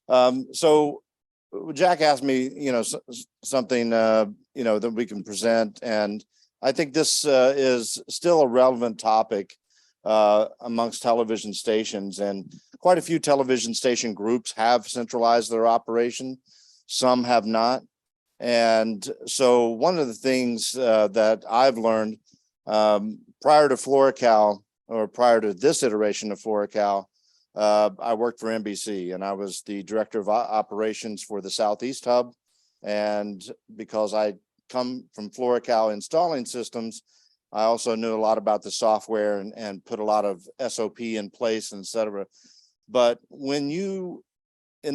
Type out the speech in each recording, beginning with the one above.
So Jack asked me, something, that we can present. And I think this is still a relevant topic amongst television stations. And quite a few television station groups have centralized their operation. Some have not. And so one of the things that I've learned prior to FloraCal, or prior to this iteration of FloraCal, I worked for NBC, and I was the director of operations for the Southeast Hub. And because I come from FloraCal installing systems, I also knew a lot about the software and put a lot of SOP in place, et cetera. But in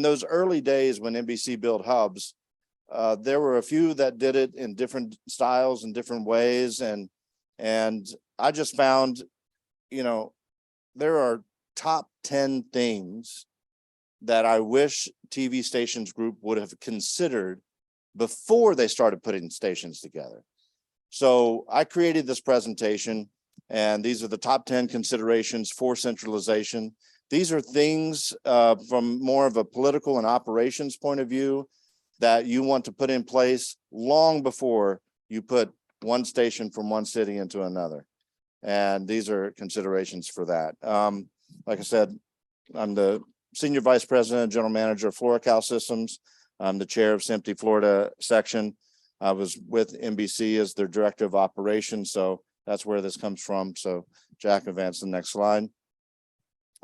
those early days when NBC built hubs, there were a few that did it in different styles and different ways. And I just found, there are top 10 things that I wish TV Stations Group would have considered before they started putting stations together. So I created this presentation, and these are the top 10 considerations for centralization. These are things from more of a political and operations point of view that you want to put in place long before you put one station from one city into another. And these are considerations for that. Like I said, I'm the Senior Vice President and General Manager of FloraCal Systems. I'm the chair of SMPTE Florida section. I was with NBC as their Director of Operations, so that's where this comes from. So Jack, advance the next slide.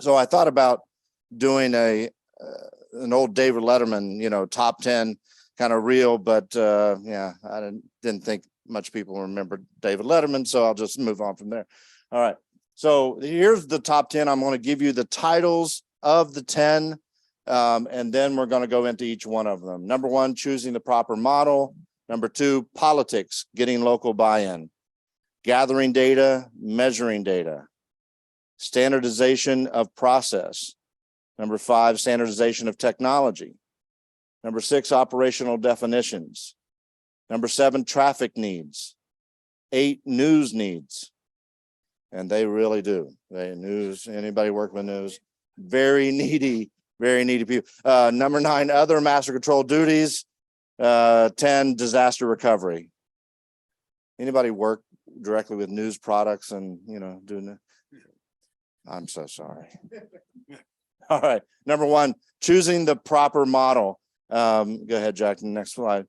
So I thought about doing an old David Letterman, top 10 kind of reel, but yeah, I didn't think much people remember David Letterman, so I'll just move on from there. All right, so here's the top 10. I'm going to give you the titles of the 10, and then we're going to go into each one of them. Number 1, choosing the proper model. Number 2, politics, getting local buy-in. Gathering data, measuring data. Standardization of process. Number 5, standardization of technology. Number 6, operational definitions. Number 7, traffic needs. 8, news needs. And they really do. Anybody work with news? Very needy people. Number 9, other master control duties. 10, disaster recovery. Anybody work directly with news products and, doing that? I'm so sorry. All right. Number 1, choosing the proper model. Go ahead, Jack, next slide.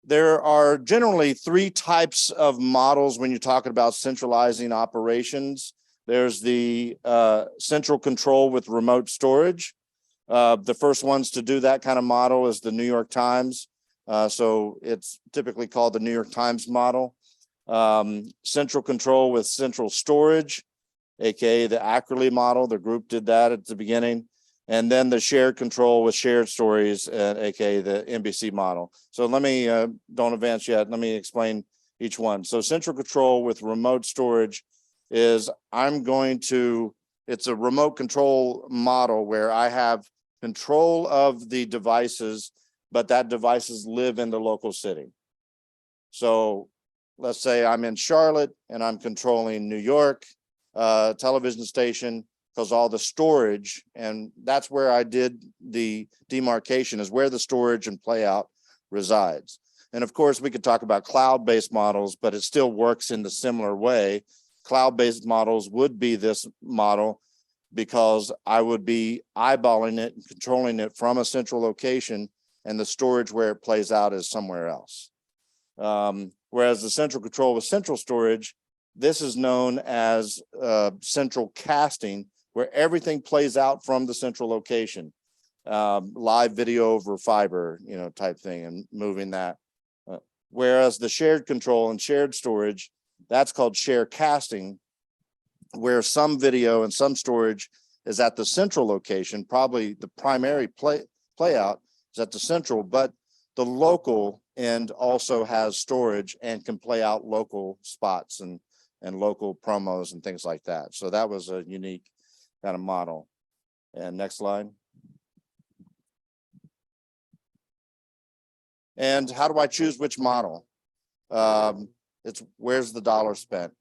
There are generally 3 types of models when you're talking about centralizing operations. There's the central control with remote storage. The first ones to do that kind of model is the New York Times. So it's typically called the New York Times model. Central control with central storage, aka the Ackerley model. The group did that at the beginning. And then the shared control with shared stories, aka the NBC model. So let me, don't advance yet. Let me explain each one. So central control with remote storage is it's a remote control model where I have control of the devices, but that devices live in the local city. So let's say I'm in Charlotte and I'm controlling New York television station, because all the storage, and that's where I did the demarcation, is where the storage and playout resides. And of course, we could talk about cloud-based models, but it still works in the similar way. Cloud-based models would be this model because I would be eyeballing it and controlling it from a central location, and the storage where it plays out is somewhere else. Whereas the central control with central storage, this is known as central casting, where everything plays out from the central location, live video over fiber, type thing, and moving that. Whereas the shared control and shared storage, that's called share casting, where some video and some storage is at the central location, probably the primary play out is at the central, but the local end also has storage and can play out local spots and local promos and things like that. So that was a unique kind of model. And next slide. And how do I choose which model? It's where's the dollar spent?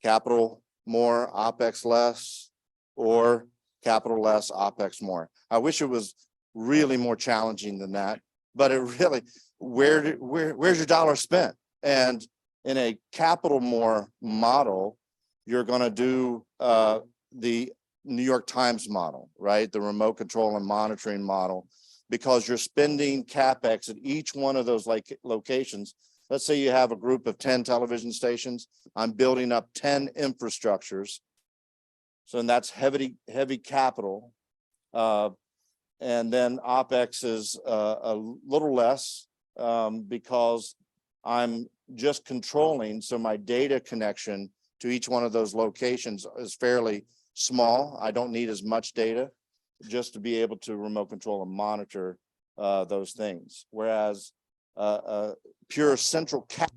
Capital more, OpEx less, or capital less, OpEx more. I wish it was really more challenging than that. But it really, where's your dollar spent? And in a capital more model, you're going to do the New York Times model, right? The remote control and monitoring model, because you're spending CapEx at each one of those locations. Let's say you have a group of 10 television stations. I'm building up 10 infrastructures. So and that's heavy capital. And then OpEx is a little less because I'm just controlling. So my data connection to each one of those locations is fairly small. I don't need as much data just to be able to remote control and monitor those things. Whereas pure central cap.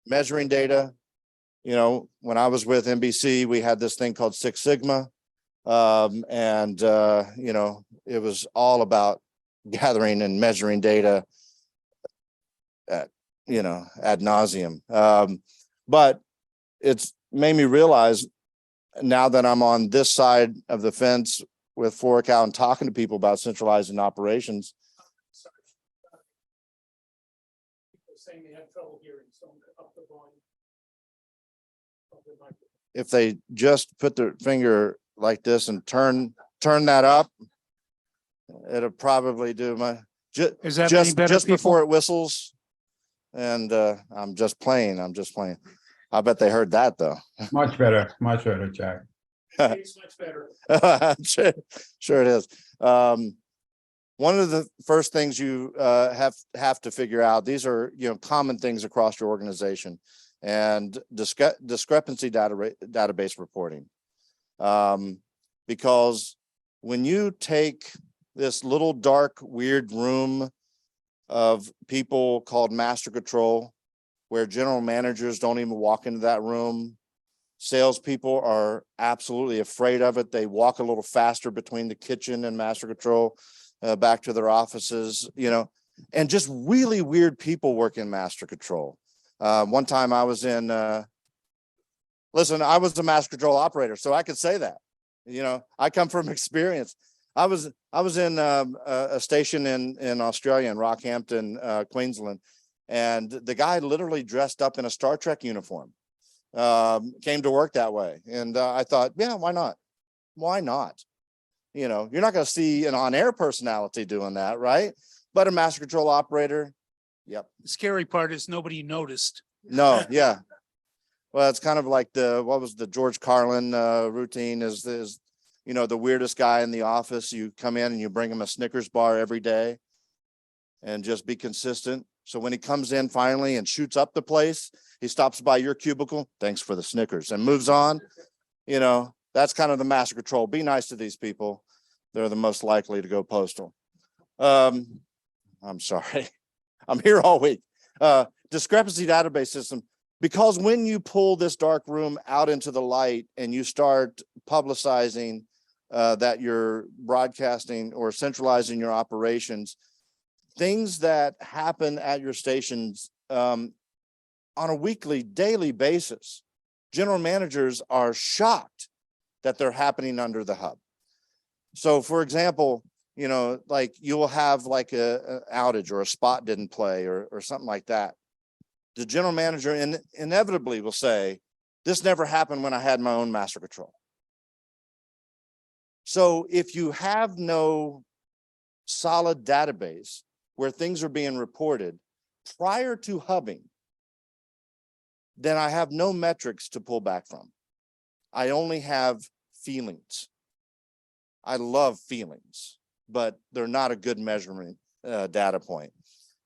Measuring data. You know, when I was with NBC, we had this thing called Six Sigma. And you know, it was all about gathering and measuring data at, you know, ad nauseum. But it's made me realize now that I'm on this side of the fence with Foracal and talking to people about centralizing operations. Saying they had trouble hearing, so up the volume. If they just put their finger like this and turn that up, it'll probably do my Is that any better, just people? before it whistles. And I'm just playing. I bet they heard that though. Much better, Jack. It's much better. Sure it is. One of the first things you have to figure out, these are, you know, common things across your organization, and discrepancy database reporting. Because when you take this little dark, weird room of people called master control, where general managers don't even walk into that room, Salespeople are absolutely afraid of it. They walk a little faster between the kitchen and master control, back to their offices, and just really weird people work in master control. One time I was in, listen, I was the master control operator, so I could say that, I come from experience. I was in a station in Australia, in Rockhampton, Queensland, and the guy literally dressed up in a Star Trek uniform, came to work that way. And I thought, yeah, why not? Why not? You're not going to see an on-air personality doing that, right? But a master control operator, yep. The scary part is nobody noticed. No, yeah. Well, it's kind of like what was the George Carlin routine is the weirdest guy in the office. You come in and you bring him a Snickers bar every day and just be consistent. So when he comes in finally and shoots up the place, he stops by your cubicle, thanks for the Snickers, and moves on. That's kind of the master control. Be nice to these people. They're the most likely to go postal. I'm sorry. I'm here all week. Discrepancy database system. Because when you pull this dark room out into the light and you start publicizing that you're broadcasting or centralizing your operations, things that happen at your stations on a weekly, daily basis, general managers are shocked that they're happening under the hub. So for example, like you will have like a outage or a spot didn't play or something like that. The general manager inevitably will say, this never happened when I had my own master control. So if you have no solid database where things are being reported prior to hubbing, then I have no metrics to pull back from. I only have feelings. I love feelings, but they're not a good measurement data point.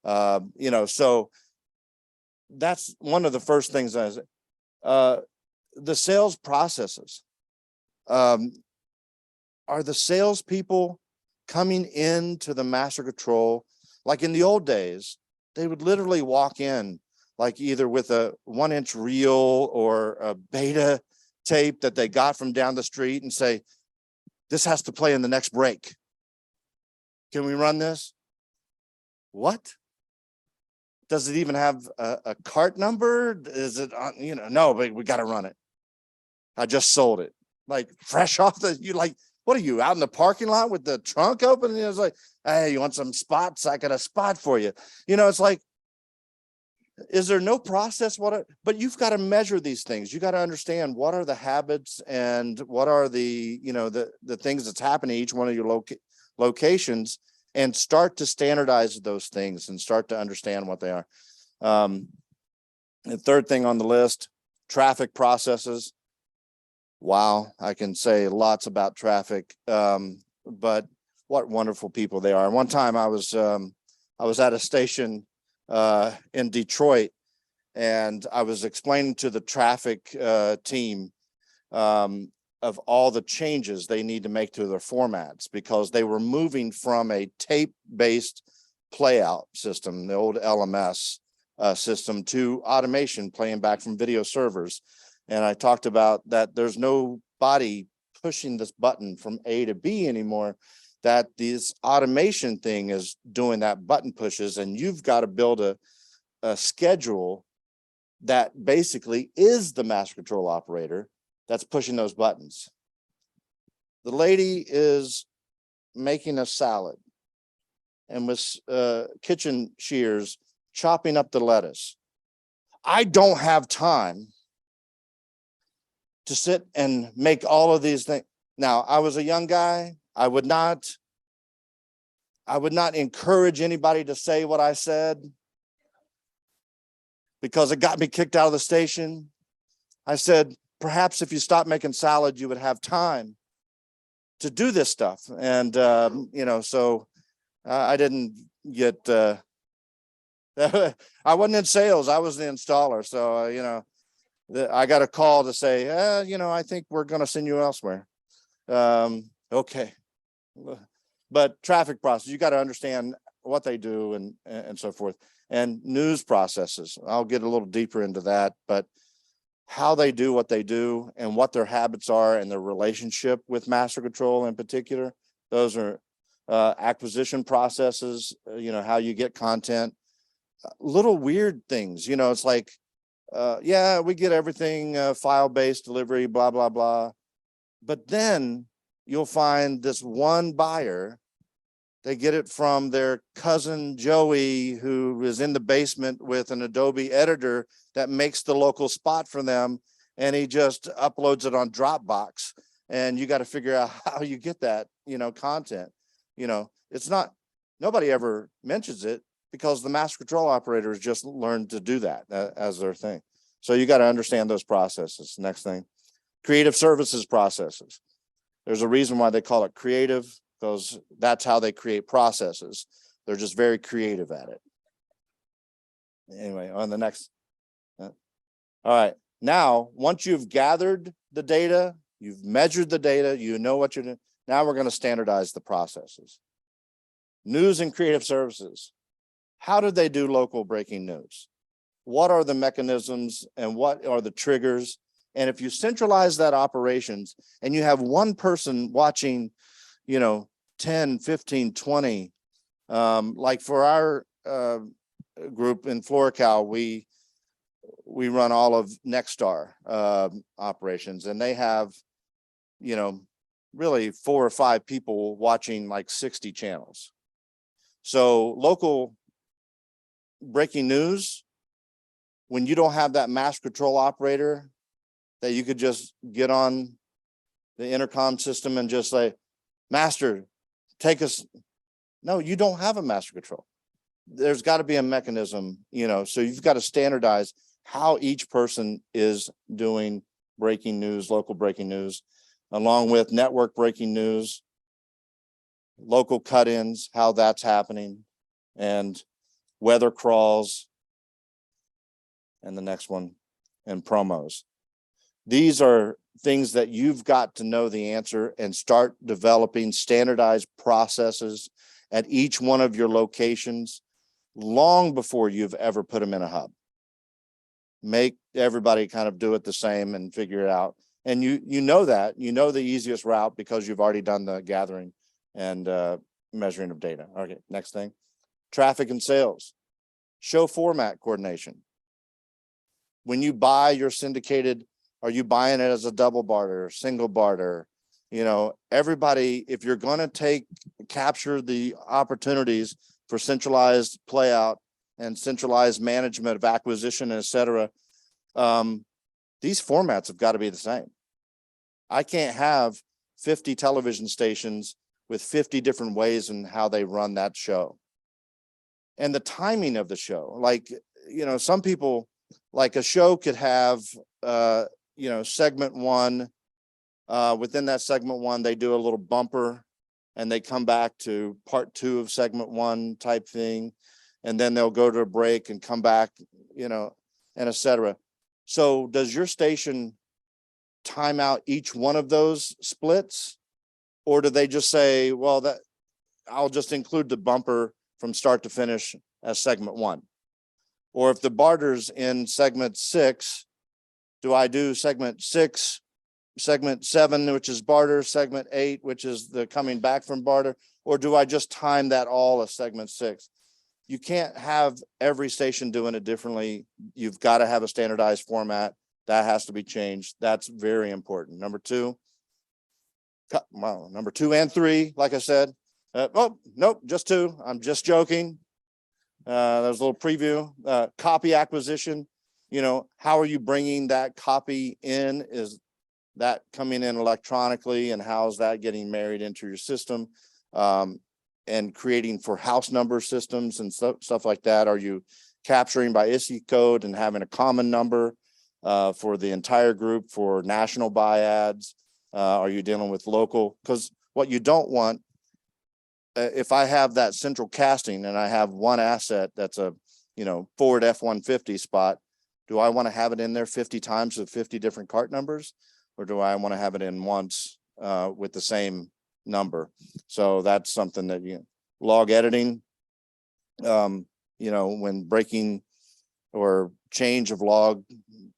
So that's one of the first things I say. The sales processes. Are the salespeople coming into the master control? Like in the old days, they would literally walk in like either with a 1-inch reel or a beta tape that they got from down the street and say, this has to play in the next break. Can we run this? What? Does it even have a cart number? Is it on, no, but we got to run it. I just sold it. Like fresh off what are you out in the parking lot with the trunk open? And it was like, hey, you want some spots? I got a spot for you. It's like, is there no process? But you've got to measure these things. You got to understand what are the habits and what are the things that's happening at each one of your locations, and start to standardize those things and start to understand what they are. The third thing on the list, traffic processes. Wow, I can say lots about traffic, but what wonderful people they are. One time I was at a station in Detroit, and I was explaining to the traffic team of all the changes they need to make to their formats, because they were moving from a tape-based playout system, the old LMS system, to automation playing back from video servers. And I talked about that there's nobody pushing this button from A to B anymore, that this automation thing is doing that button pushes, and you've got to build a schedule that basically is the master control operator that's pushing those buttons. The lady is making a salad and with kitchen shears chopping up the lettuce. I don't have time to sit and make all of these things. Now, I was a young guy. I would not encourage anybody to say what I said, because it got me kicked out of the station. I said, perhaps if you stop making salad, you would have time to do this stuff. And, so I didn't get, I wasn't in sales. I was the installer. So, I got a call to say, I think we're going to send you elsewhere. Okay. But traffic process, you got to understand what they do and so forth. And news processes, I'll get a little deeper into that, but how they do what they do and what their habits are and their relationship with master control in particular. Those are acquisition processes, how you get content, little weird things, it's like, yeah, we get everything file-based delivery, blah, blah, blah. But then you'll find this one buyer, they get it from their cousin Joey, who is in the basement with an Adobe editor that makes the local spot for them. And he just uploads it on Dropbox. And you got to figure out how you get that, content. It's not, nobody ever mentions it because the master control operators just learned to do that as their thing. So you got to understand those processes. Next thing, creative services processes. There's a reason why they call it creative, because that's how they create processes. They're just very creative at it. Anyway, on the next. All right. Now, once you've gathered the data, you've measured the data, you know what you're doing. Now we're going to standardize the processes. News and creative services. How did they do local breaking news? What are the mechanisms and what are the triggers? And if you centralize that operations and you have one person watching, 10, 15, 20, like for our group in FloraCal, we run all of Nexstar operations, and they have, really 4 or 5 people watching like 60 channels. So local breaking news, when you don't have that master control operator that you could just get on the intercom system and just say, master, take us. No, you don't have a master control. There's got to be a mechanism, so you've got to standardize how each person is doing breaking news, local breaking news, along with network breaking news, local cut-ins, how that's happening, and weather crawls, and the next one, and promos. These are things that you've got to know the answer and start developing standardized processes at each one of your locations long before you've ever put them in a hub. Make everybody kind of do it the same and figure it out. And you know the easiest route because you've already done the gathering and measuring of data. Okay, next thing, traffic and sales, show format coordination. When you buy your syndicated, are you buying it as a double barter, single barter? Everybody, if you're going to capture the opportunities for centralized play out and centralized management of acquisition, et cetera, these formats have got to be the same. I can't have 50 television stations with 50 different ways in how they run that show. And the timing of the show, like, some people, like a show could have, segment 1, within that segment 1, they do a little bumper and they come back to part 2 of segment 1 type thing. And then they'll go to a break and come back, and et cetera. So does your station time out each one of those splits? Or do they just say, well, that I'll just include the bumper from start to finish as segment 1? Or if the barter's in segment 6, do I do segment 6, segment 7, which is barter, segment 8, which is the coming back from barter? Or do I just time that all as segment 6? You can't have every station doing it differently. You've got to have a standardized format. That has to be changed. That's very important. Number 2 and 3, like I said. Oh, nope, just 2. I'm just joking. There's a little preview. Copy acquisition. How are you bringing that copy in? Is that coming in electronically, and how's that getting married into your system? And creating for house number systems and stuff like that. Are you capturing by ISI code and having a common number for the entire group for national buy ads? Are you dealing with local? Because what you don't want, if I have that central casting and I have one asset that's a Ford F-150 spot, do I want to have it in there 50 times with 50 different cart numbers, or do I want to have it in once with the same number? So that's something that log editing, when breaking or change of log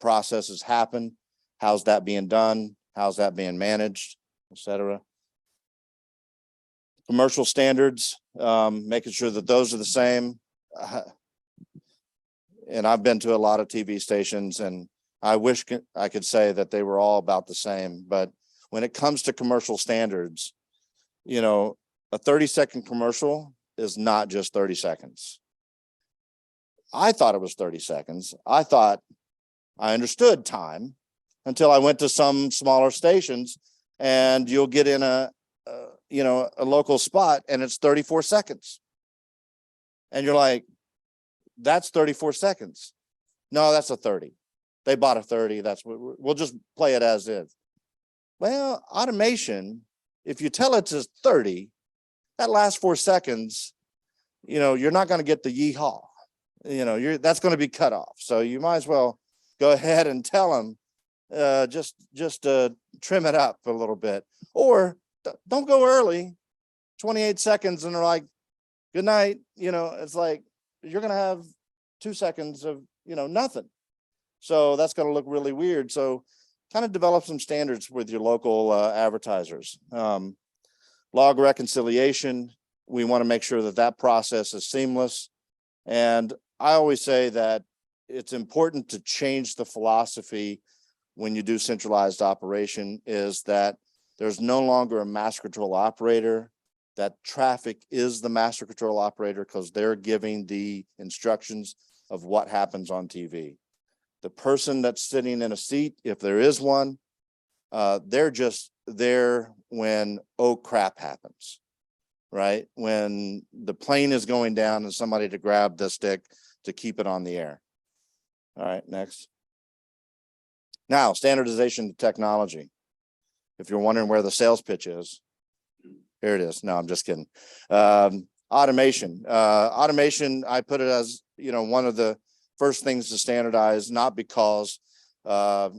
processes happen, how's that being done, how's that being managed, etc. Commercial standards, making sure that those are the same. And I've been to a lot of TV stations, and I wish I could say that they were all about the same. But when it comes to commercial standards, you know, a 30-second commercial is not just 30 seconds. I thought it was 30 seconds. I thought I understood time until I went to some smaller stations, and you'll get in a local spot and it's 34 seconds. And you're like, that's 34 seconds. No, that's a 30. They bought a 30. That's what we'll just play it as is. Well, automation, if you tell it to 30, that last 4 seconds, you're not going to get the yeehaw. That's going to be cut off. So you might as well go ahead and tell them, just trim it up a little bit, or don't go early, 28 seconds. And they're like, good night. It's like, you're going to have 2 seconds of, nothing. So that's going to look really weird. So kind of develop some standards with your local advertisers. Log reconciliation, we want to make sure that that process is seamless. And I always say that it's important to change the philosophy when you do centralized operation, is that there's no longer a master control operator, that traffic is the master control operator because they're giving the instructions of what happens on TV. The person that's sitting in a seat, if there is one, they're just there when, oh crap happens, right? When the plane is going down and somebody to grab the stick to keep it on the air. All right, next. Now, standardization to technology. If you're wondering where the sales pitch is, here it is. No, I'm just kidding. Automation. Automation, I put it as, one of the first things to standardize, not because, I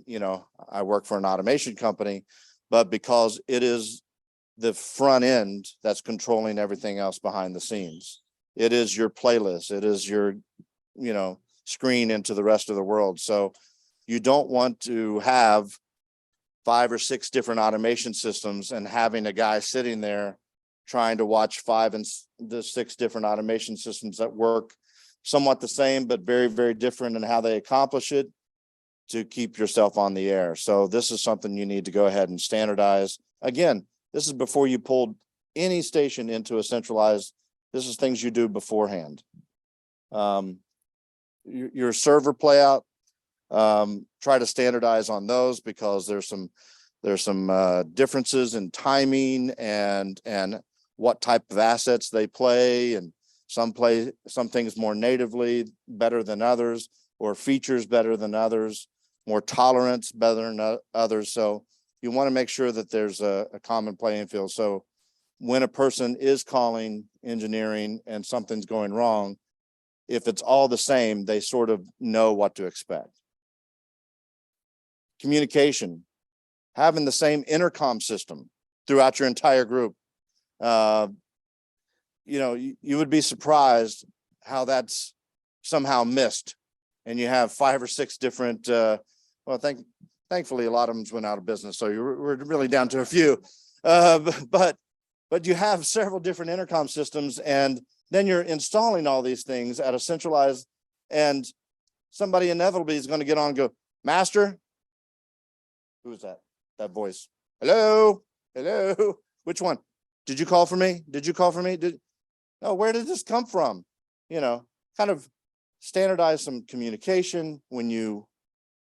work for an automation company, but because it is the front end that's controlling everything else behind the scenes. It is your playlist. It is your, screen into the rest of the world. So you don't want to have 5 or 6 different automation systems and having a guy sitting there trying to watch 5 and 6 different automation systems that work somewhat the same, but very, very different in how they accomplish it to keep yourself on the air. So this is something you need to go ahead and standardize. Again, this is before you pulled any station into a centralized, this is things you do beforehand. Your server playout, try to standardize on those, because there's some differences in timing and what type of assets they play, and some things more natively better than others, or features better than others, more tolerance better than others. So you want to make sure that there's a common playing field. So when a person is calling engineering and something's going wrong, if it's all the same, they sort of know what to expect. Communication, having the same intercom system throughout your entire group. You would be surprised how that's somehow missed, and you have 5 or 6 different, thankfully a lot of them went out of business, so we're really down to a few, but you have several different intercom systems, and then you're installing all these things at a centralized, and somebody inevitably is going to get on and go, master, who's that voice? Hello, which one? Did you call for me? No, where did this come from? Kind of standardize some communication when you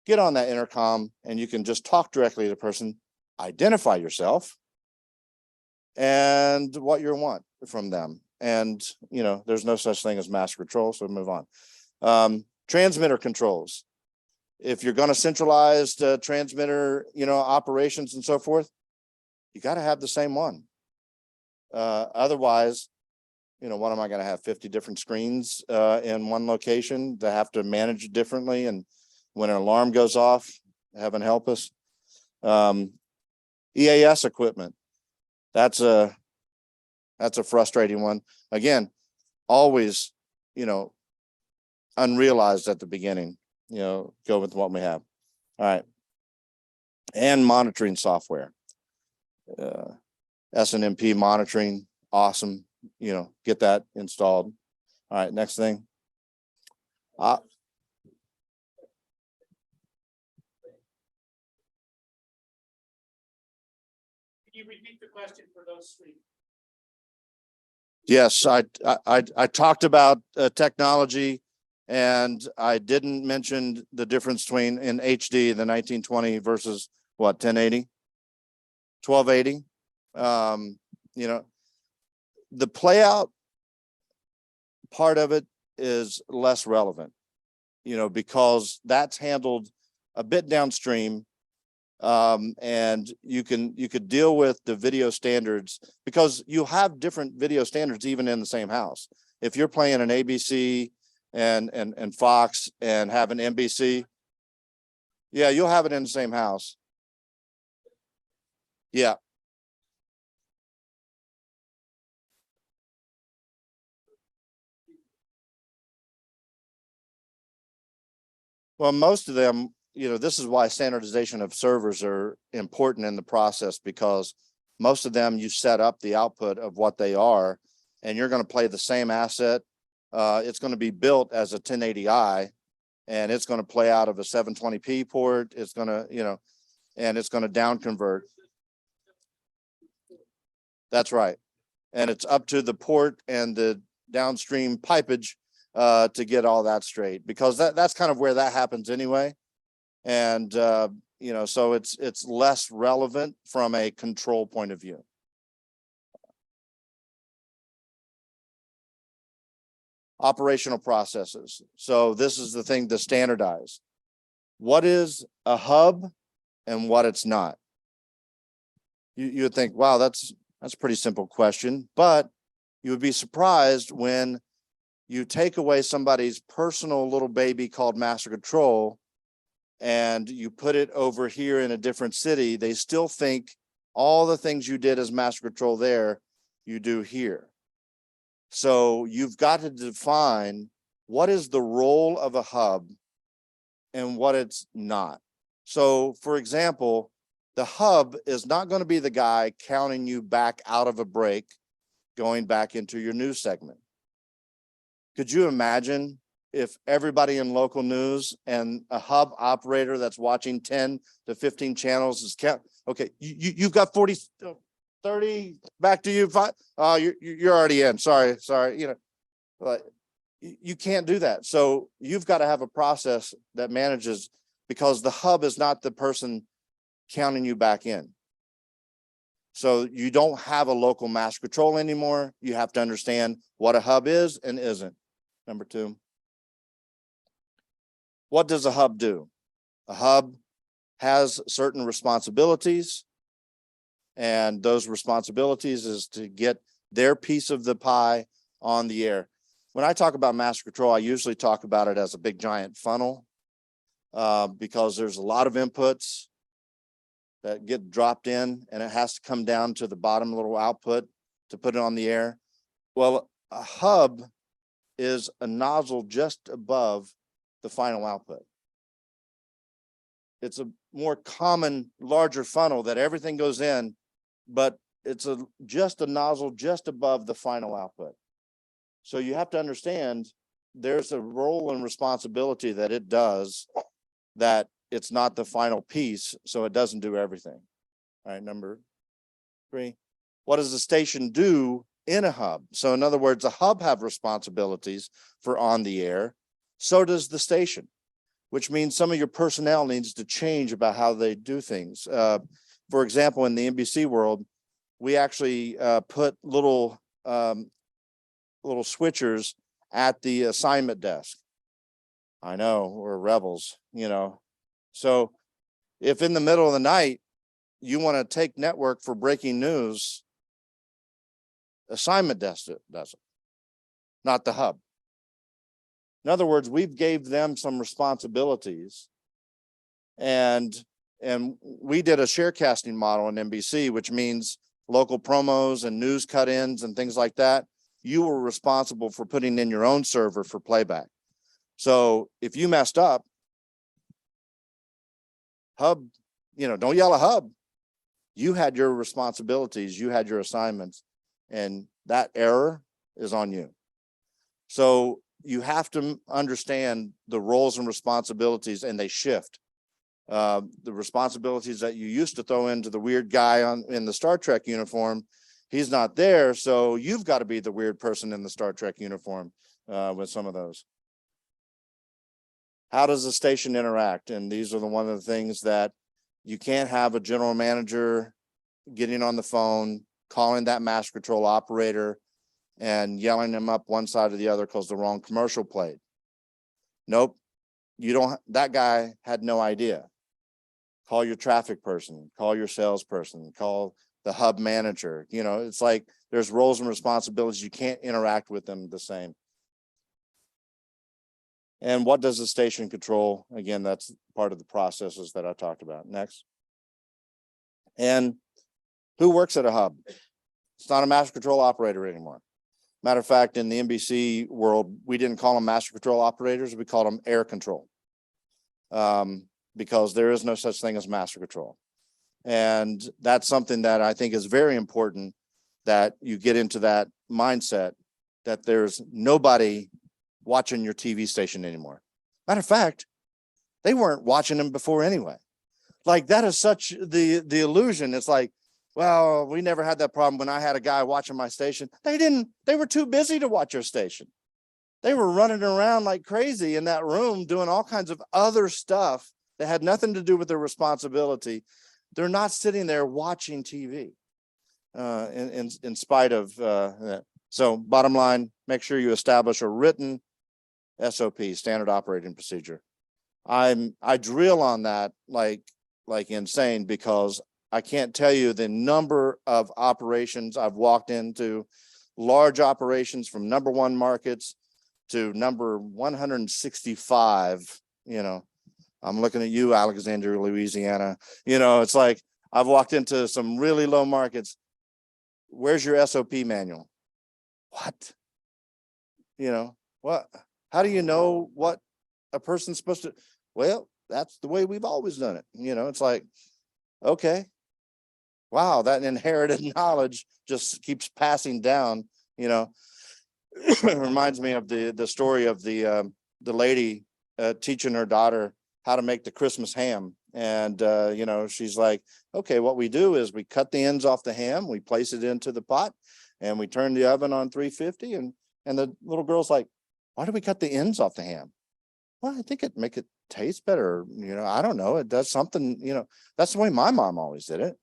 get on that intercom, and you can just talk directly to the person, identify yourself and what you want from them. And, there's no such thing as master control, so move on. Transmitter controls. If you're going to centralize transmitter, operations and so forth, you got to have the same one. Otherwise, what am I going to have 50 different screens in one location that have to manage it differently? And when an alarm goes off, heaven help us. EAS equipment. That's a frustrating one. Again, always, unrealized at the beginning, go with what we have. All right. And monitoring software. SNMP monitoring, awesome. You know, get that installed. All right, next thing. Can you repeat the question for those three? Yes, I talked about technology, and I didn't mention the difference between in HD, the 1920 versus what, 1080, 1280. You know, the playout part of it is less relevant, you know, because that's handled a bit downstream. And you could deal with the video standards because you have different video standards even in the same house. If you're playing an ABC and Fox and have an NBC, yeah, you'll have it in the same house. Yeah. Well, most of them, you know, this is why standardization of servers are important in the process, because most of them you set up the output of what they are, and you're going to play the same asset. It's going to be built as a 1080i, and it's going to play out of a 720p port. It's going to, you know, and it's going to down convert. That's right. And it's up to the port and the downstream pipage to get all that straight, because that's kind of where that happens anyway. And you know, so it's less relevant from a control point of view. Operational processes. So this is the thing to standardize. What is a hub and what it's not? You would think, wow, that's a pretty simple question, but you would be surprised when you take away somebody's personal little baby called master control and you put it over here in a different city. They still think all the things you did as master control there, you do here. So you've got to define what is the role of a hub and what it's not. So for example, the hub is not going to be the guy counting you back out of a break, going back into your news segment. Could you imagine if everybody in local news and a hub operator that's watching 10 to 15 channels is count? Okay, you've got 40, 30, back to you. You're already in. Sorry. You know, but you can't do that. So you've got to have a process that manages, because the hub is not the person counting you back in. So you don't have a local master control anymore. You have to understand what a hub is and isn't. Number two, what does a hub do? A hub has certain responsibilities, and those responsibilities is to get their piece of the pie on the air. When I talk about master control, I usually talk about it as a big giant funnel, because there's a lot of inputs that get dropped in, and it has to come down to the bottom little output to put it on the air. Well, a hub is a nozzle just above the final output. It's a more common, larger funnel that everything goes in, but it's just a nozzle just above the final output. So you have to understand there's a role and responsibility that it does, that it's not the final piece, so it doesn't do everything. All right, number three, what does the station do in a hub? So in other words, a hub have responsibilities for on the air. So does the station, which means some of your personnel needs to change about how they do things. For example, in the NBC world, we actually put little switchers at the assignment desk. I know, we're rebels, you know. So if in the middle of the night, you want to take network for breaking news, assignment desk does it, not the hub. In other words, we've gave them some responsibilities, and we did a sharecasting model in NBC, which means local promos and news cut-ins and things like that. You were responsible for putting in your own server for playback. So if you messed up, Hub, don't yell at Hub. You had your responsibilities, you had your assignments, and that error is on you. So you have to understand the roles and responsibilities, and they shift. The responsibilities that you used to throw into the weird guy in the Star Trek uniform, he's not there, so you've got to be the weird person in the Star Trek uniform with some of those. How does the station interact? And these are one of the things that you can't have a general manager getting on the phone, calling that master control operator and yelling them up one side or the other because the wrong commercial played. Nope. That guy had no idea. Call your traffic person, call your salesperson, call the hub manager. It's like there's roles and responsibilities. You can't interact with them the same. And what does the station control? Again, that's part of the processes that I talked about. Next. And who works at a hub? It's not a master control operator anymore. Matter of fact, in the NBC world, we didn't call them master control operators. We called them air control because there is no such thing as master control. And that's something that I think is very important, that you get into that mindset that there's nobody watching your TV station anymore. Matter of fact, they weren't watching them before anyway. Like, that is such the illusion. It's like, well, we never had that problem when I had a guy watching my station. They were too busy to watch your station. They were running around like crazy in that room doing all kinds of other stuff that had nothing to do with their responsibility. They're not sitting there watching TV in spite of that. So bottom line, make sure you establish a written SOP, standard operating procedure. I drill on that like insane, because I can't tell you the number of operations I've walked into, large operations from number 1 markets to number 165. I'm looking at you, Alexandria, Louisiana. It's like I've walked into some really low markets. Where's your SOP manual? What? What? How do you know what a person's supposed to? Well, that's the way we've always done it. It's like, okay, wow, that inherited knowledge just keeps passing down. It reminds me of the story of the lady teaching her daughter how to make the Christmas ham. And, she's like, okay, what we do is we cut the ends off the ham, we place it into the pot, and we turn the oven on 350. And the little girl's like, why do we cut the ends off the ham? Well, I think it'd make it taste better. I don't know. It does something, that's the way my mom always did it.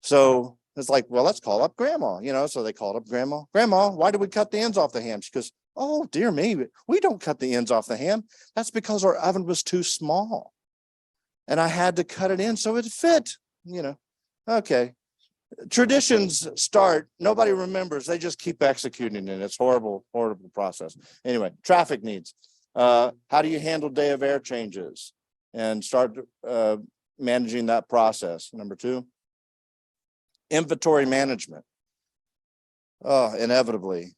So it's like, well, let's call up grandma, so they called up grandma. Grandma, why do we cut the ends off the ham? She goes, oh, dear me, we don't cut the ends off the ham. That's because our oven was too small. And I had to cut it in so it fit, Okay. Traditions start, nobody remembers, they just keep executing it. It's horrible process. Anyway, traffic needs. How do you handle day of air changes and start managing that process? Number 2, inventory management. Inevitably,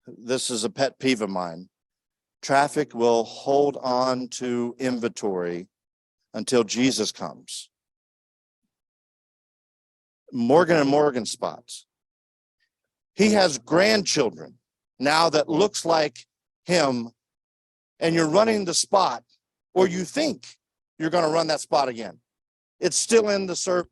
this is a pet peeve of mine. Traffic will hold on to inventory until Jesus comes. Morgan and Morgan spots. He has grandchildren now that looks like him, and you're running the spot, or you think you're going to run that spot again. It's still in the service.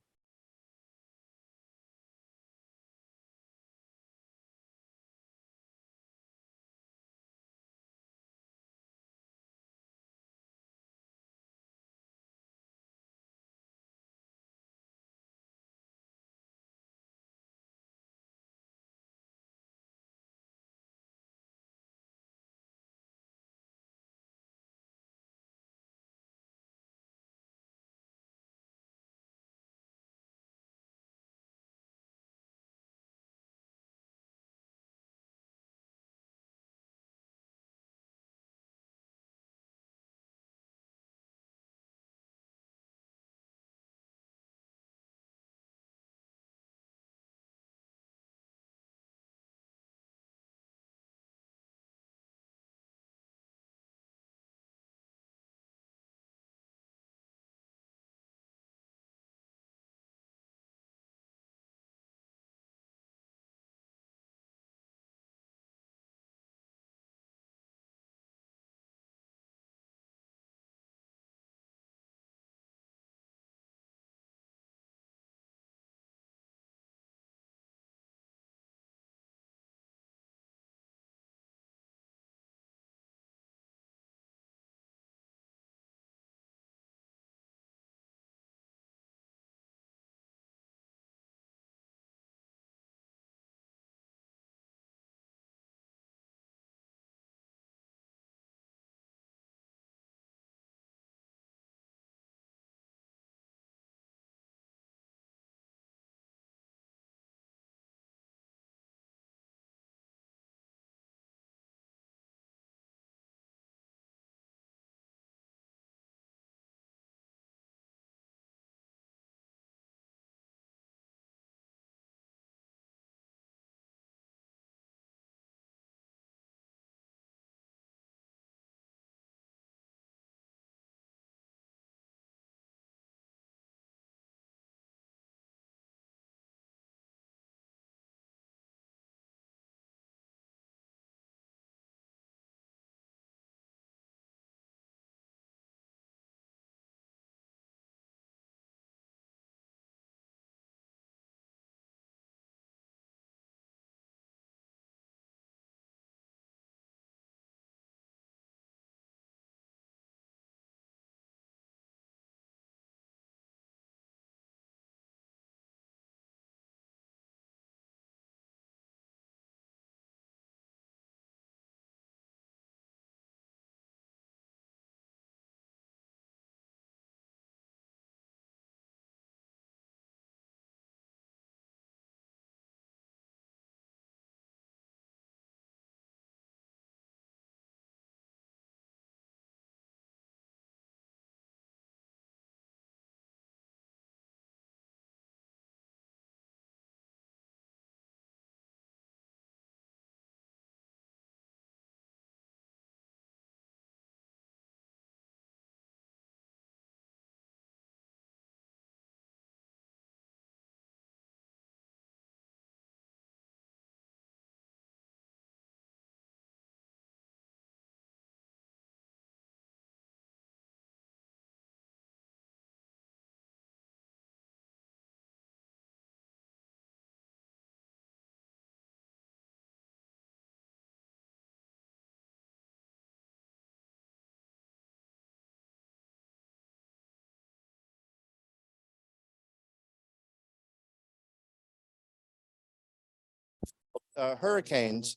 hurricanes,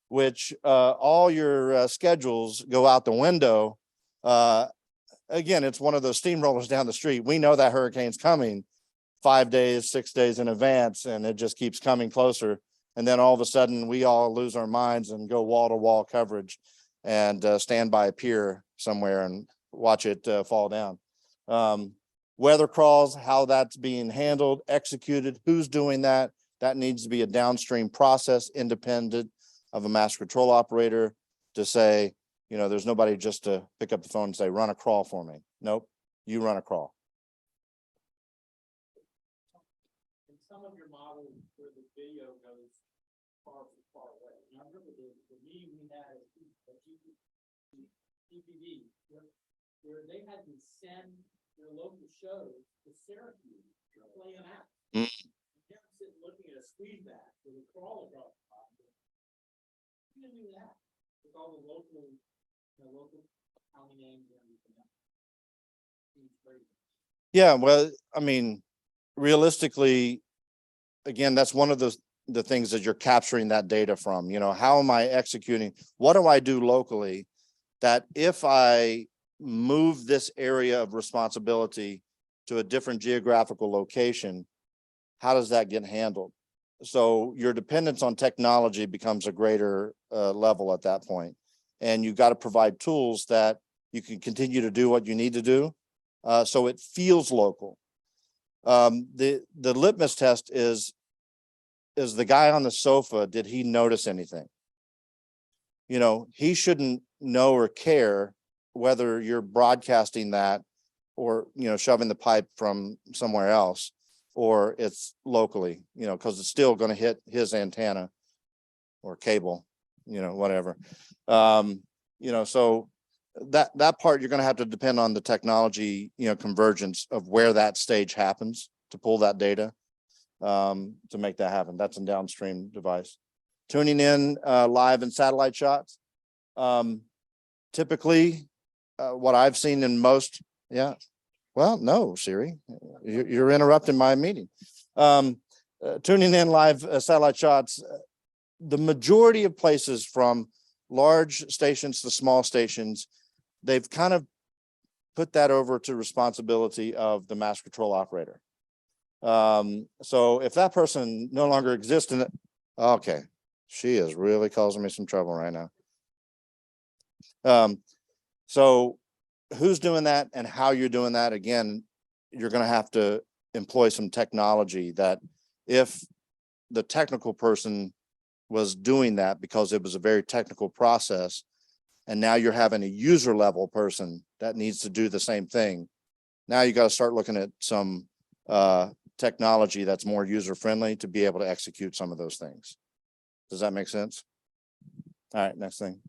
which all your schedules go out the window. Again, it's one of those steamrollers down the street. We know that hurricane's coming 5 days, 6 days in advance, and it just keeps coming closer. And then all of a sudden we all lose our minds and go wall to wall coverage and stand by a pier somewhere and watch it fall down. Weather crawls, how that's being handled, executed, who's doing that. That needs to be a downstream process independent of a master control operator to say, you know, there's nobody just to pick up the phone and say, run a crawl for me. Nope, you run a crawl. In some of your models where the video goes far away. And I remember the meeting we had at TPD, where they had to send their local shows to Syracuse to play them out. Mm. They're sitting looking at a squeeze back with a crawl across the top. You can do that with all the local county names and everything else. Seems crazy. Yeah, well, I mean, realistically, again, that's one of the things that you're capturing that data from. You know, how am I executing? What do I do locally that if I move this area of responsibility to a different geographical location, how does that get handled? So your dependence on technology becomes a greater level at that point. And you've got to provide tools that you can continue to do what you need to do. So it feels local. The litmus test is the guy on the sofa, did he notice anything? You know, he shouldn't know or care whether you're broadcasting that or, you know, shoving the pipe from somewhere else or it's locally, you know, because it's still going to hit his antenna or cable, you know, whatever. You know, so that part you're going to have to depend on the technology, you know, convergence of where that stage happens to pull that data to make that happen. That's a downstream device. Tuning in live and satellite shots. Typically, what I've seen in most, yeah. Well, no, Siri, you're interrupting my meeting. Tuning in live satellite shots. The majority of places from large stations to small stations, they've kind of put that over to responsibility of the master control operator. So if that person no longer exists in it, okay, she is really causing me some trouble right now. So who's doing that and how you're doing that? Again, you're going to have to employ some technology that if the technical person was doing that because it was a very technical process, and now you're having a user level person that needs to do the same thing. Now you got to start looking at some technology that's more user friendly to be able to execute some of those things. Does that make sense? All right, next thing.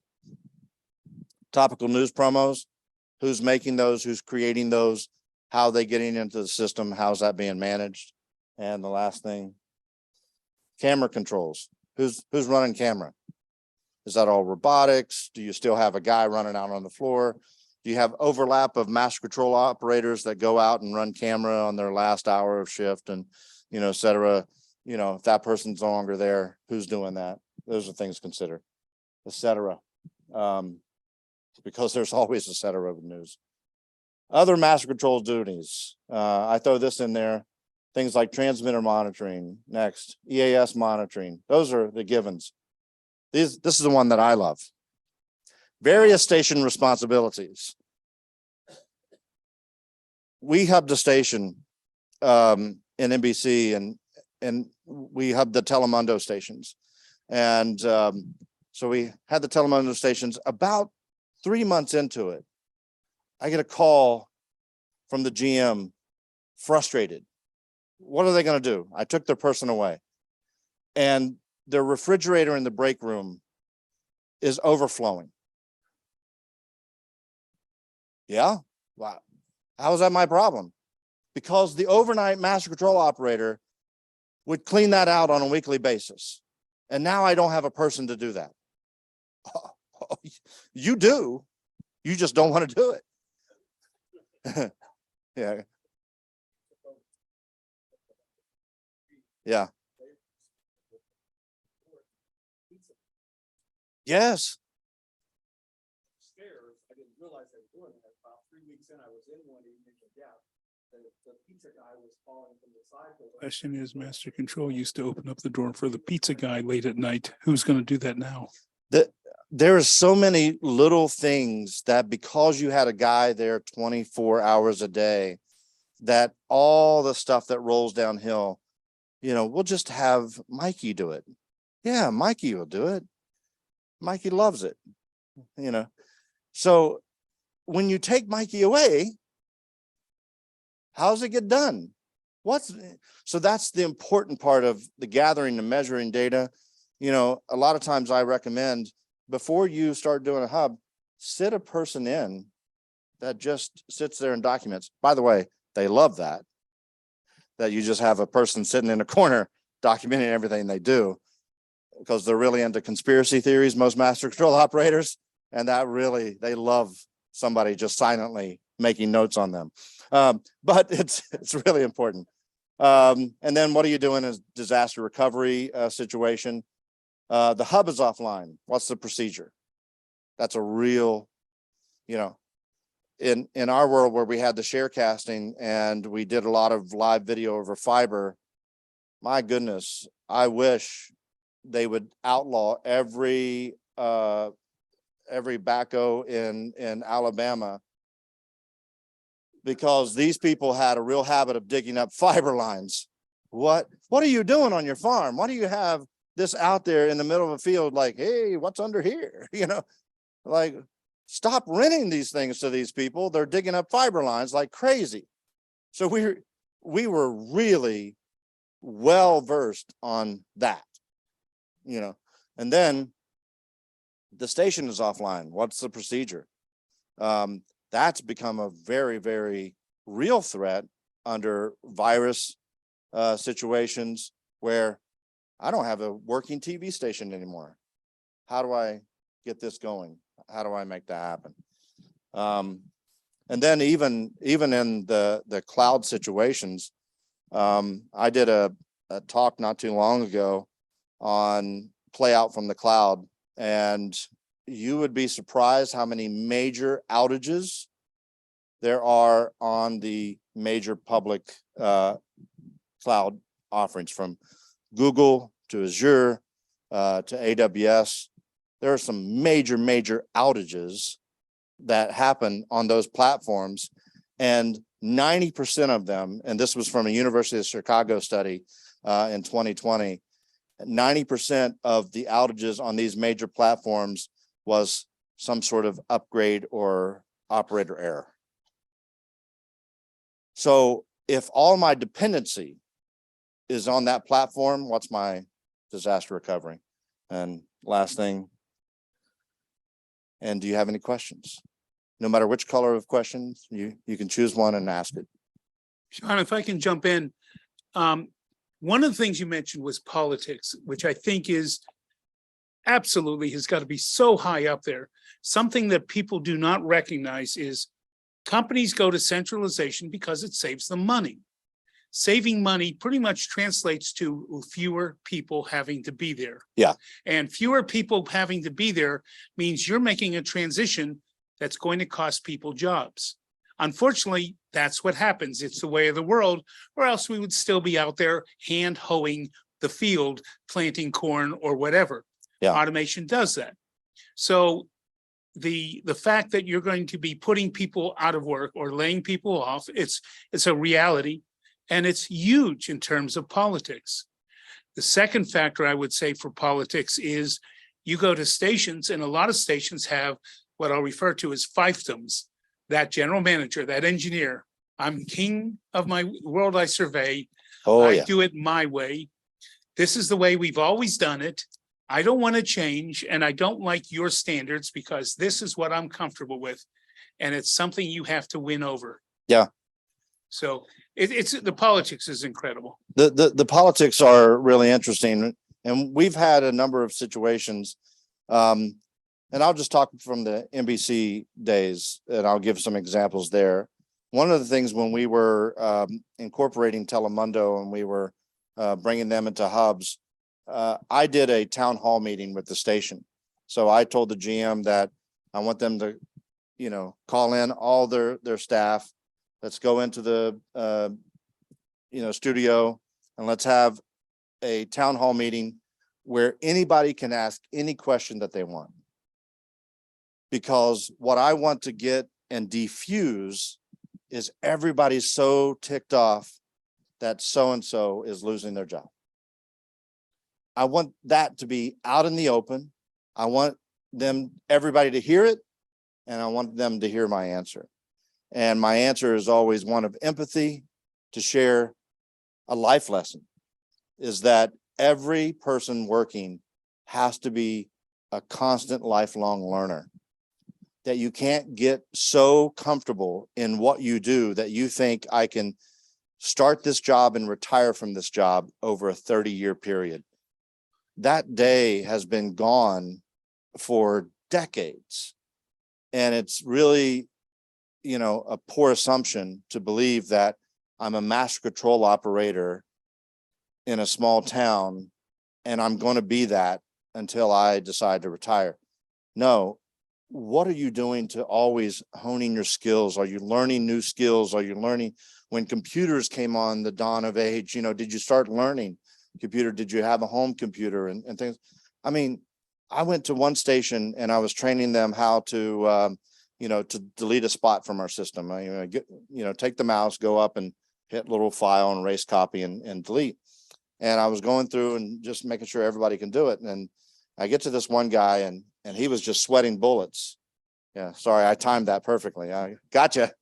Topical news promos. Who's making those? Who's creating those? How are they getting into the system? How's that being managed? And the last thing, camera controls. Who's running camera? Is that all robotics? Do you still have a guy running out on the floor? Do you have overlap of master control operators that go out and run camera on their last hour of shift and, you know, et cetera? You know, if that person's no longer there, who's doing that? Those are things to consider, et cetera. Because there's always a cetera of news. Other master control duties. I throw this in there. Things like transmitter monitoring, next, EAS monitoring. Those are the givens. This is the one that I love. Various station responsibilities. We hub the station in NBC and we hub the Telemundo stations. And so we had the Telemundo stations. About 3 months into it, I get a call from the GM, frustrated. What are they going to do? I took their person away. And their refrigerator in the break room is overflowing. Yeah? Wow. How is that my problem? Because the overnight master control operator would clean that out on a weekly basis. And now I don't have a person to do that. You do. You just don't want to do it. Yeah. Yeah. Yes. Stairs, I didn't realize they were doing that. About 3 weeks in, I was in one evening, and yeah, the pizza guy was falling from the side. Question is, Master Control used to open up the door for the pizza guy late at night. Who's going to do that now? There are so many little things that because you had a guy there 24 hours a day, that all the stuff that rolls downhill, we'll just have Mikey do it. Yeah, Mikey will do it. Mikey loves it, So when you take Mikey away, how's it get done? So that's the important part of the gathering and measuring data. A lot of times I recommend before you start doing a hub, sit a person in that just sits there and documents. By the way, they love that you just have a person sitting in a corner documenting everything they do, because they're really into conspiracy theories, most master control operators, and they love somebody just silently making notes on them. But it's really important. And then what are you doing in a disaster recovery situation? The hub is offline. What's the procedure? That's a real, in our world where we had the share casting and we did a lot of live video over fiber. My goodness, I wish they would outlaw every backhoe in Alabama, because these people had a real habit of digging up fiber lines. What are you doing on your farm? Why do you have this out there in the middle of a field? Like, hey, what's under here? Like, stop renting these things to these people. They're digging up fiber lines like crazy. So we were really well versed on that, and then the station is offline. What's the procedure? That's become a very, very real threat under virus situations where I don't have a working TV station anymore. How do I get this going? How do I make that happen? And then even in the cloud situations, I did a talk not too long ago on play out from the cloud, and you would be surprised how many major outages there are on the major public cloud offerings, from Google to Azure to AWS. There are some major outages that happen on those platforms, and 90% of them, and this was from a University of Chicago study in 2020, 90% of the outages on these major platforms was some sort of upgrade or operator error. So if all my dependency is on that platform, what's my disaster recovery? And last thing, and do you have any questions? No matter which color of questions, you can choose one and ask it. Sean, if I can jump in, one of the things you mentioned was politics, which I think is absolutely has got to be so high up there. Something that people do not recognize is companies go to centralization because it saves them money. Saving money pretty much translates to fewer people having to be there. Yeah. And fewer people having to be there means you're making a transition that's going to cost people jobs. Unfortunately, that's what happens. It's the way of the world, or else we would still be out there hand hoeing the field, planting corn or whatever. Yeah. Automation does that. So the fact that you're going to be putting people out of work or laying people off, it's a reality, and it's huge in terms of politics. The second factor I would say for politics is you go to stations, and a lot of stations have what I'll refer to as fiefdoms. That general manager, that engineer, I'm king of my world I survey. I do it my way. This is the way we've always done it. I don't want to change, and I don't like your standards because this is what I'm comfortable with. And it's something you have to win over. Yeah. So it's the politics is incredible. The politics are really interesting, and we've had a number of situations. And I'll just talk from the NBC days, and I'll give some examples there. One of the things when we were incorporating Telemundo and we were bringing them into hubs, I did a town hall meeting with the station. So I told the GM that I want them to, call in all their staff. Let's go into the, studio and let's have a town hall meeting where anybody can ask any question that they want. Because what I want to get and defuse is everybody's so ticked off that so-and-so is losing their job. I want that to be out in the open. I want everybody to hear it, and I want them to hear my answer. And my answer is always one of empathy, to share a life lesson, is that every person working has to be a constant lifelong learner. That you can't get so comfortable in what you do that you think I can start this job and retire from this job over a 30-year period. That day has been gone for decades. And it's really, a poor assumption to believe that I'm a master control operator in a small town and I'm going to be that until I decide to retire. No. What are you doing to always honing your skills? Are you learning new skills? Are you learning when computers came on the dawn of age? Did you start learning computer? Did you have a home computer and things? I mean, I went to one station and I was training them how to, to delete a spot from our system. Take the mouse, go up and hit little file and erase copy and delete. And I was going through and just making sure everybody can do it. And I get to this one guy and he was just sweating bullets. Yeah, sorry, I timed that perfectly. I gotcha.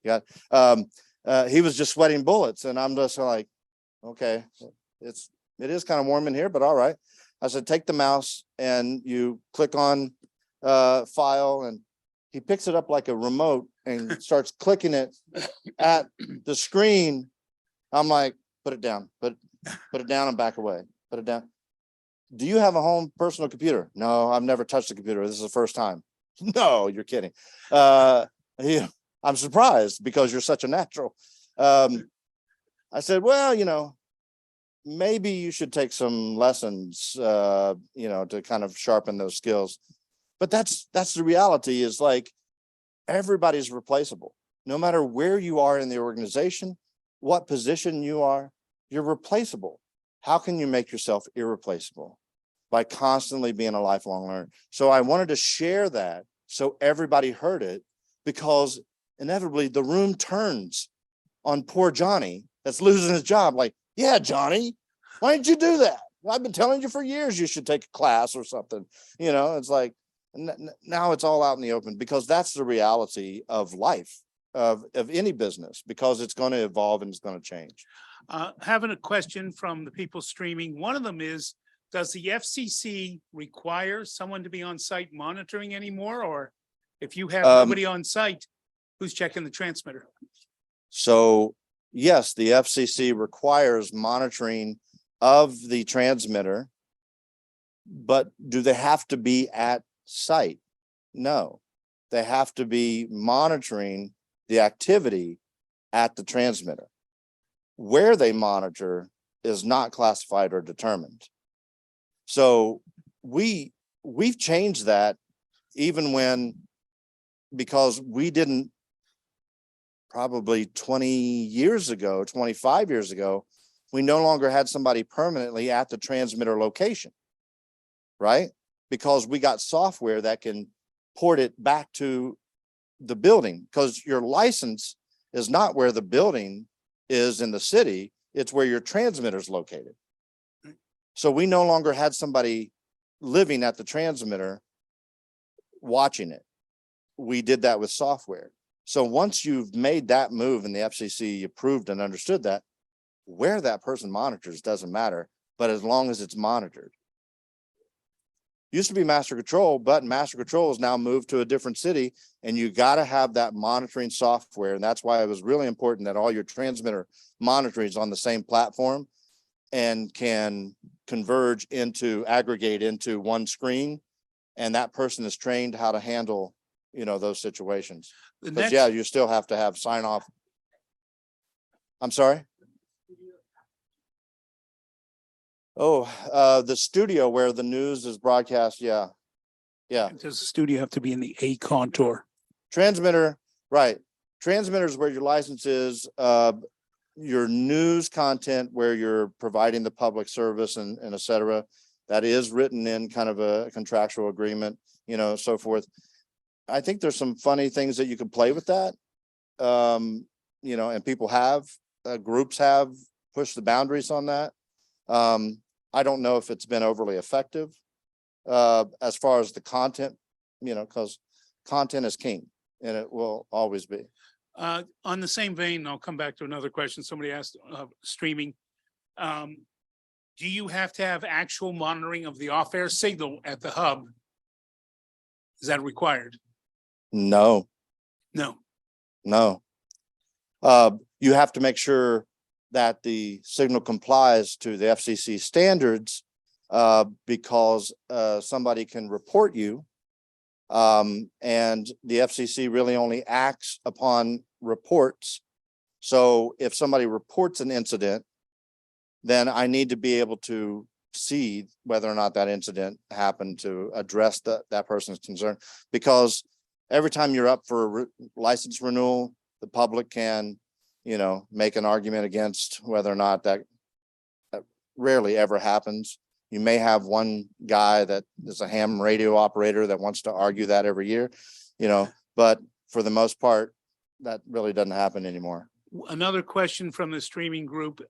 Yeah. He was just sweating bullets, and I'm just like, okay, it is kind of warm in here, but all right. I said, take the mouse and you click on file, and he picks it up like a remote and starts clicking it at the screen. I'm like, put it down, put it down and back away, put it down. Do you have a home personal computer? No, I've never touched a computer. This is the first time. No, you're kidding. I'm surprised because you're such a natural. I said, well, maybe you should take some lessons, to kind of sharpen those skills. But that's the reality, is like everybody's replaceable. No matter where you are in the organization, what position you are, you're replaceable. How can you make yourself irreplaceable? By constantly being a lifelong learner. So I wanted to share that so everybody heard it, because inevitably the room turns on poor Johnny that's losing his job. Like, yeah, Johnny, why didn't you do that? I've been telling you for years you should take a class or something. It's like, now it's all out in the open, because that's the reality of life, of any business, because it's going to evolve and it's going to change. Having a question from the people streaming. One of them is, does the FCC require someone to be on site monitoring anymore? Or if you have nobody on site, who's checking the transmitter? So yes, the FCC requires monitoring of the transmitter, but do they have to be at site? No, they have to be monitoring the activity at the transmitter. Where they monitor is not classified or determined. So we've changed that, even because we didn't, probably 20 years ago, 25 years ago, we no longer had somebody permanently at the transmitter location, right? Because we got software that can port it back to the building, because your license is not where the building is in the city, it's where your transmitter is located. So we no longer had somebody living at the transmitter watching it. We did that with software. So once you've made that move and the FCC approved and understood that, where that person monitors doesn't matter, but as long as it's monitored. Used to be master control, but master control is now moved to a different city, and you got to have that monitoring software. And that's why it was really important that all your transmitter monitoring is on the same platform and can converge aggregate into one screen. And that person is trained how to handle, those situations. But yeah, you still have to have sign off. I'm sorry. Oh, the studio where the news is broadcast. Yeah. Yeah. Does the studio have to be in the A contour? Transmitter, right. Transmitter is where your license is, your news content where you're providing the public service and et cetera. That is written in kind of a contractual agreement, you know, so forth. I think there's some funny things that you can play with that. You know, and people have, groups have pushed the boundaries on that. I don't know if it's been overly effective, as far as the content, you know, because content is king and it will always be. On the same vein, I'll come back to another question somebody asked, streaming. Do you have to have actual monitoring of the off-air signal at the hub? Is that required? No, No. no. You have to make sure that the signal complies to the FCC standards, because somebody can report you. And the FCC really only acts upon reports. So if somebody reports an incident, then I need to be able to see whether or not that incident happened to address that person's concern. Because every time you're up for a license renewal, the public can, you know, make an argument against whether or not that rarely ever happens. You may have one guy that is a ham radio operator that wants to argue that every year, you know, but for the most part, that really doesn't happen anymore. Another question from the streaming group.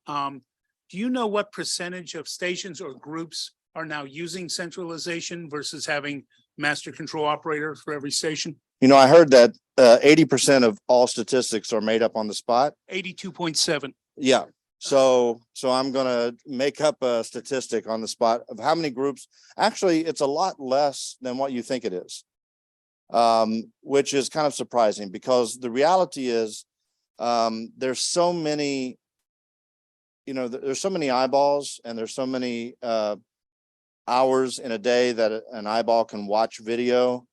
Do you know what percentage of stations or groups are now using centralization versus having master control operator for every station? You know, I heard that 80% of all statistics are made up on the spot. 82.7. Yeah. So I'm gonna make up a statistic on the spot of how many groups. Actually, it's a lot less than what you think it is, which is kind of surprising because the reality is there's so many, you know, there's so many eyeballs and there's so many hours in a day that an eyeball can watch video.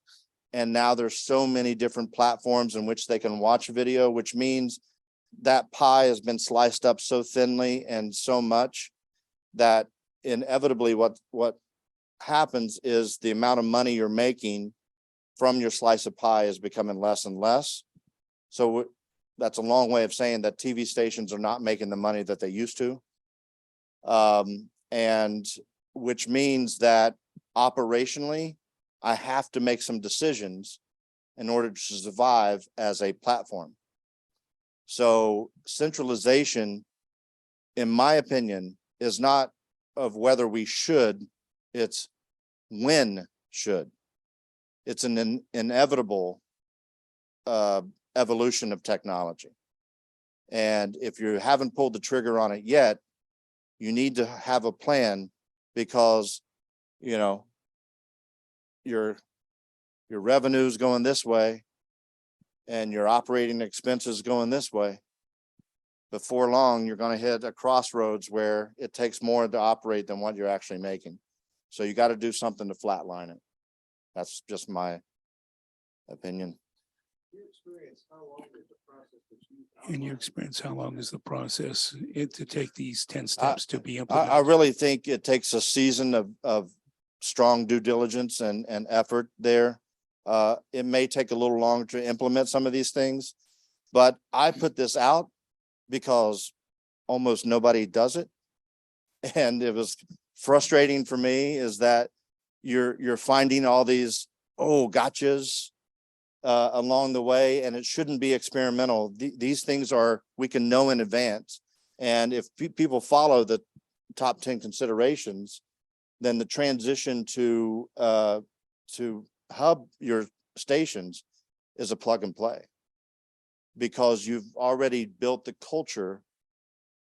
And now there's so many different platforms in which they can watch video, which means that pie has been sliced up so thinly and so much that inevitably what happens is the amount of money you're making from your slice of pie is becoming less and less. So that's a long way of saying that TV stations are not making the money that they used to. And which means that operationally, I have to make some decisions in order to survive as a platform. So centralization, in my opinion, is not of whether we should, it's when should. It's an inevitable evolution of technology. And if you haven't pulled the trigger on it yet, you need to have a plan because, you know, your revenue's going this way and your operating expenses going this way. Before long, you're going to hit a crossroads where it takes more to operate than what you're actually making. So you got to do something to flatline it. That's just my opinion. In your experience, how long is the process to take these 10 steps to be implemented? I really think it takes a season of strong due diligence and effort there. It may take a little longer to implement some of these things, but I put this out because almost nobody does it. And it was frustrating for me is that you're finding all these, gotchas along the way, and it shouldn't be experimental. These things are, we can know in advance. And if people follow the top 10 considerations, then the transition to hub your stations is a plug and play because you've already built the culture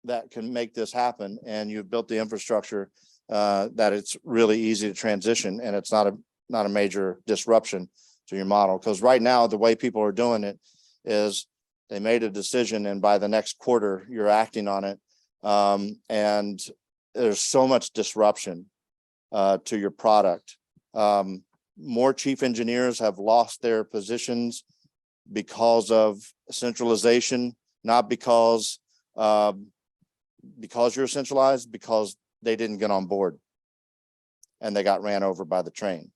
that can make this happen, and you've built the infrastructure that it's really easy to transition, and it's not a major disruption to your model. Because right now, the way people are doing it is they made a decision, and by the next quarter, you're acting on it, and there's so much disruption to your product. More chief engineers have lost their positions because of centralization, not because you're centralized, because they didn't get on board and they got ran over by the train.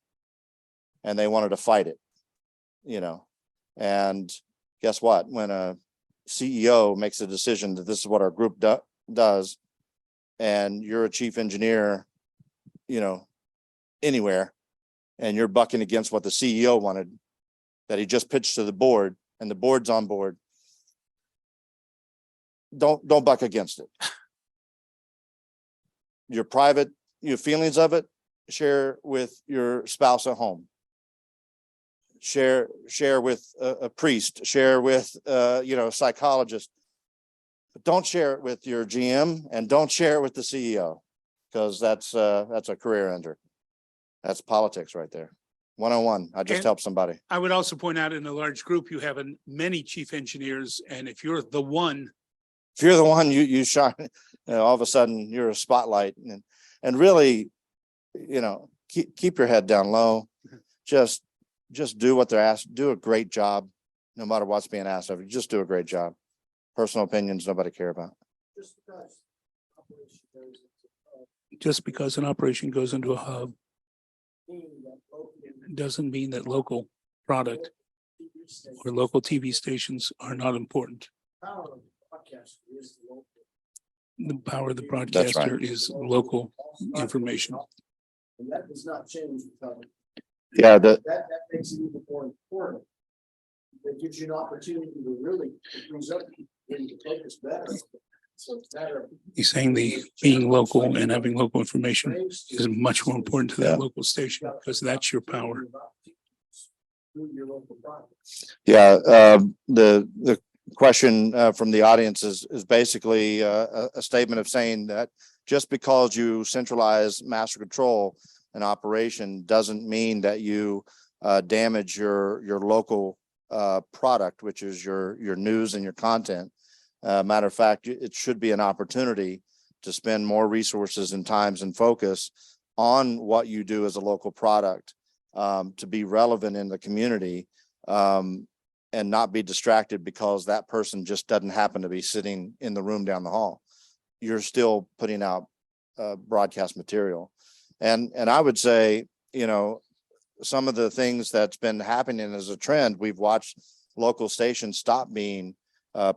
and they wanted to fight it, and guess what? When a CEO makes a decision that this is what our group does, and you're a chief engineer, anywhere, and you're bucking against what the CEO wanted, that he just pitched to the board, and the board's on board, don't buck against it. Your feelings of it, share with your spouse at home. Share with a priest, share with a psychologist, but don't share it with your GM, and don't share it with the CEO, because that's a career ender. That's politics right there. 101. I just And helped somebody. I would also point out, in a large group, you have many chief engineers, and if you're the one, If you're the one, you shine, all of a sudden you're a spotlight, and really, keep your head down low. Just do what they're asked. Do a great job, no matter what's being asked of you. Just do a great job. Personal opinions, nobody care about. Just because an operation goes into just because an operation goes into a hub meaning that local doesn't mean that local product TV station, or local TV stations are not important. power of the broadcast is the local. The power of the That's right. broadcaster is local information. And that does not change the time. Yeah, That makes it even more important. It gives you an opportunity to really freeze up, when you focus better. So it's better. He's saying the being local and having local information is much more important to that Yeah. local station, because that's your power. Do your local product. Yeah, the question from the audience is basically a statement of saying that just because you centralize master control and operation doesn't mean that you damage your local product, which is your news and your content. Matter of fact, it should be an opportunity to spend more resources and times and focus on what you do as a local product, to be relevant in the community, and not be distracted because that person just doesn't happen to be sitting in the room down the hall. You're still putting out broadcast material. And I would say, some of the things that's been happening as a trend, we've watched local stations stop being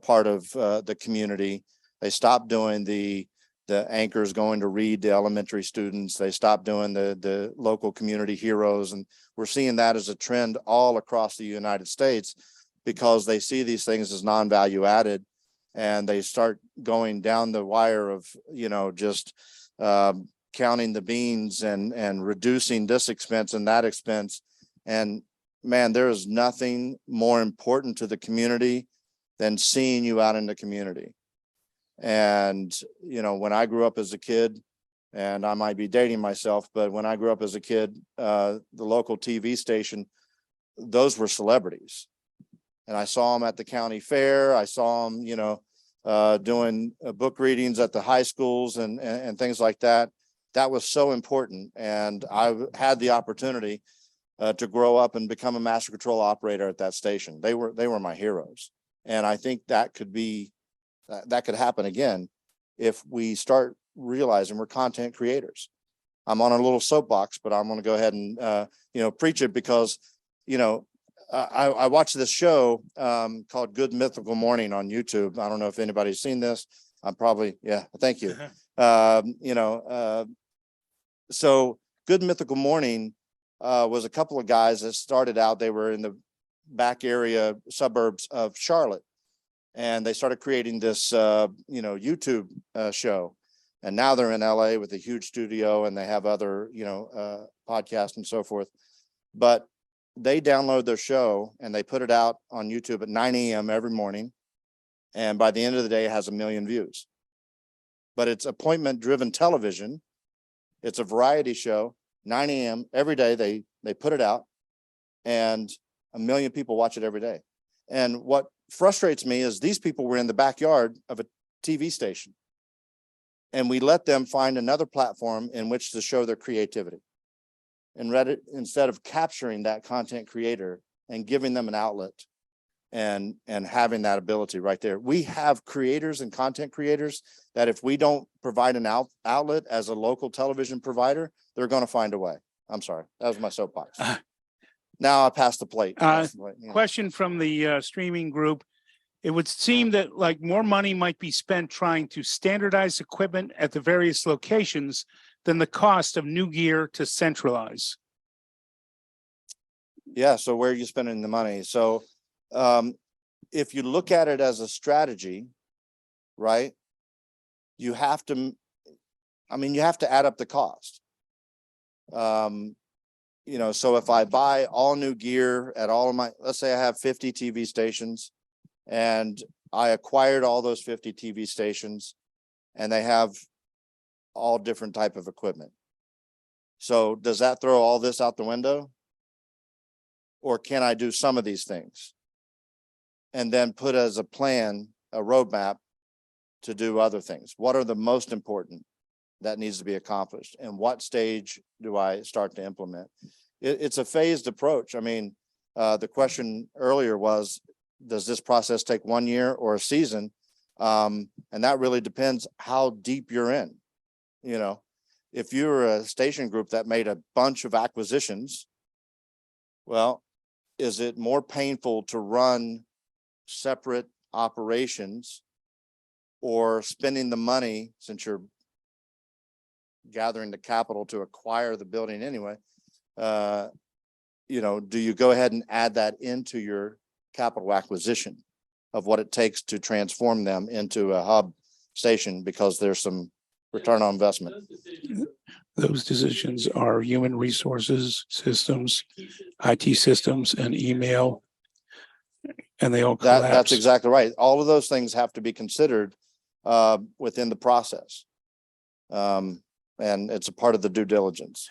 part of the community. They stopped doing the anchors going to read to elementary students. They stopped doing the local community heroes. And we're seeing that as a trend all across the United States, because they see these things as non-value added, and they start going down the wire of, just counting the beans and reducing this expense and that expense. And man, there is nothing more important to the community than seeing you out in the community. And, when I grew up as a kid, and I might be dating myself, but when I grew up as a kid, the local TV station, those were celebrities. And I saw them at the county fair. I saw them, doing book readings at the high schools and things like that. That was so important. And I had the opportunity to grow up and become a master control operator at that station. They were my heroes. And I think that could happen again if we start realizing we're content creators. I'm on a little soapbox, but I'm going to go ahead and preach it, because I watched this show called Good Mythical Morning on YouTube. I don't know if anybody's seen this. I'm probably, yeah, thank you. So Good Mythical Morning was a couple of guys that started out. They were in the back area suburbs of Charlotte, and they started creating this YouTube show. And now they're in LA with a huge studio, and they have other podcasts and so forth. But they download their show and they put it out on YouTube at 9 a.m. every morning, and by the end of the day it has 1 million views. But it's appointment driven television. It's a variety show. 9 a.m. every day they put it out, and 1 million people watch it every day. And what frustrates me is these people were in the backyard of a TV station, and we let them find another platform in which to show their creativity. And Reddit, instead of capturing that content creator and giving them an outlet and having that ability right there. We have creators and content creators that if we don't provide an outlet as a local television provider, they're going to find a way. I'm sorry. That was my soapbox. Now I passed the plate. Yeah. Question from the streaming group. It would seem that like more money might be spent trying to standardize equipment at the various locations than the cost of new gear to centralize. Yeah, so where are you spending the money? So if you look at it as a strategy, right? You have to, I mean, you have to add up the cost. You know, so if I buy all new gear at all of my, let's say I have 50 TV stations and I acquired all those 50 TV stations and they have all different type of equipment. So does that throw all this out the window? Or can I do some of these things? And then put as a plan, a roadmap to do other things? What are the most important that needs to be accomplished? And what stage do I start to implement? It's a phased approach. I mean, the question earlier was, does this process take 1 year or a season? And that really depends how deep you're in. You know, if you're a station group that made a bunch of acquisitions, well, is it more painful to run separate operations or spending the money, since you're gathering the capital to acquire the building anyway? You know, do you go ahead and add that into your capital acquisition of what it takes to transform them into a hub station, because there's some return on investment? Those decisions are human resources, systems, IT systems, and email. And they all collapse. That's exactly right. All of those things have to be considered within the process. And it's a part of the due diligence.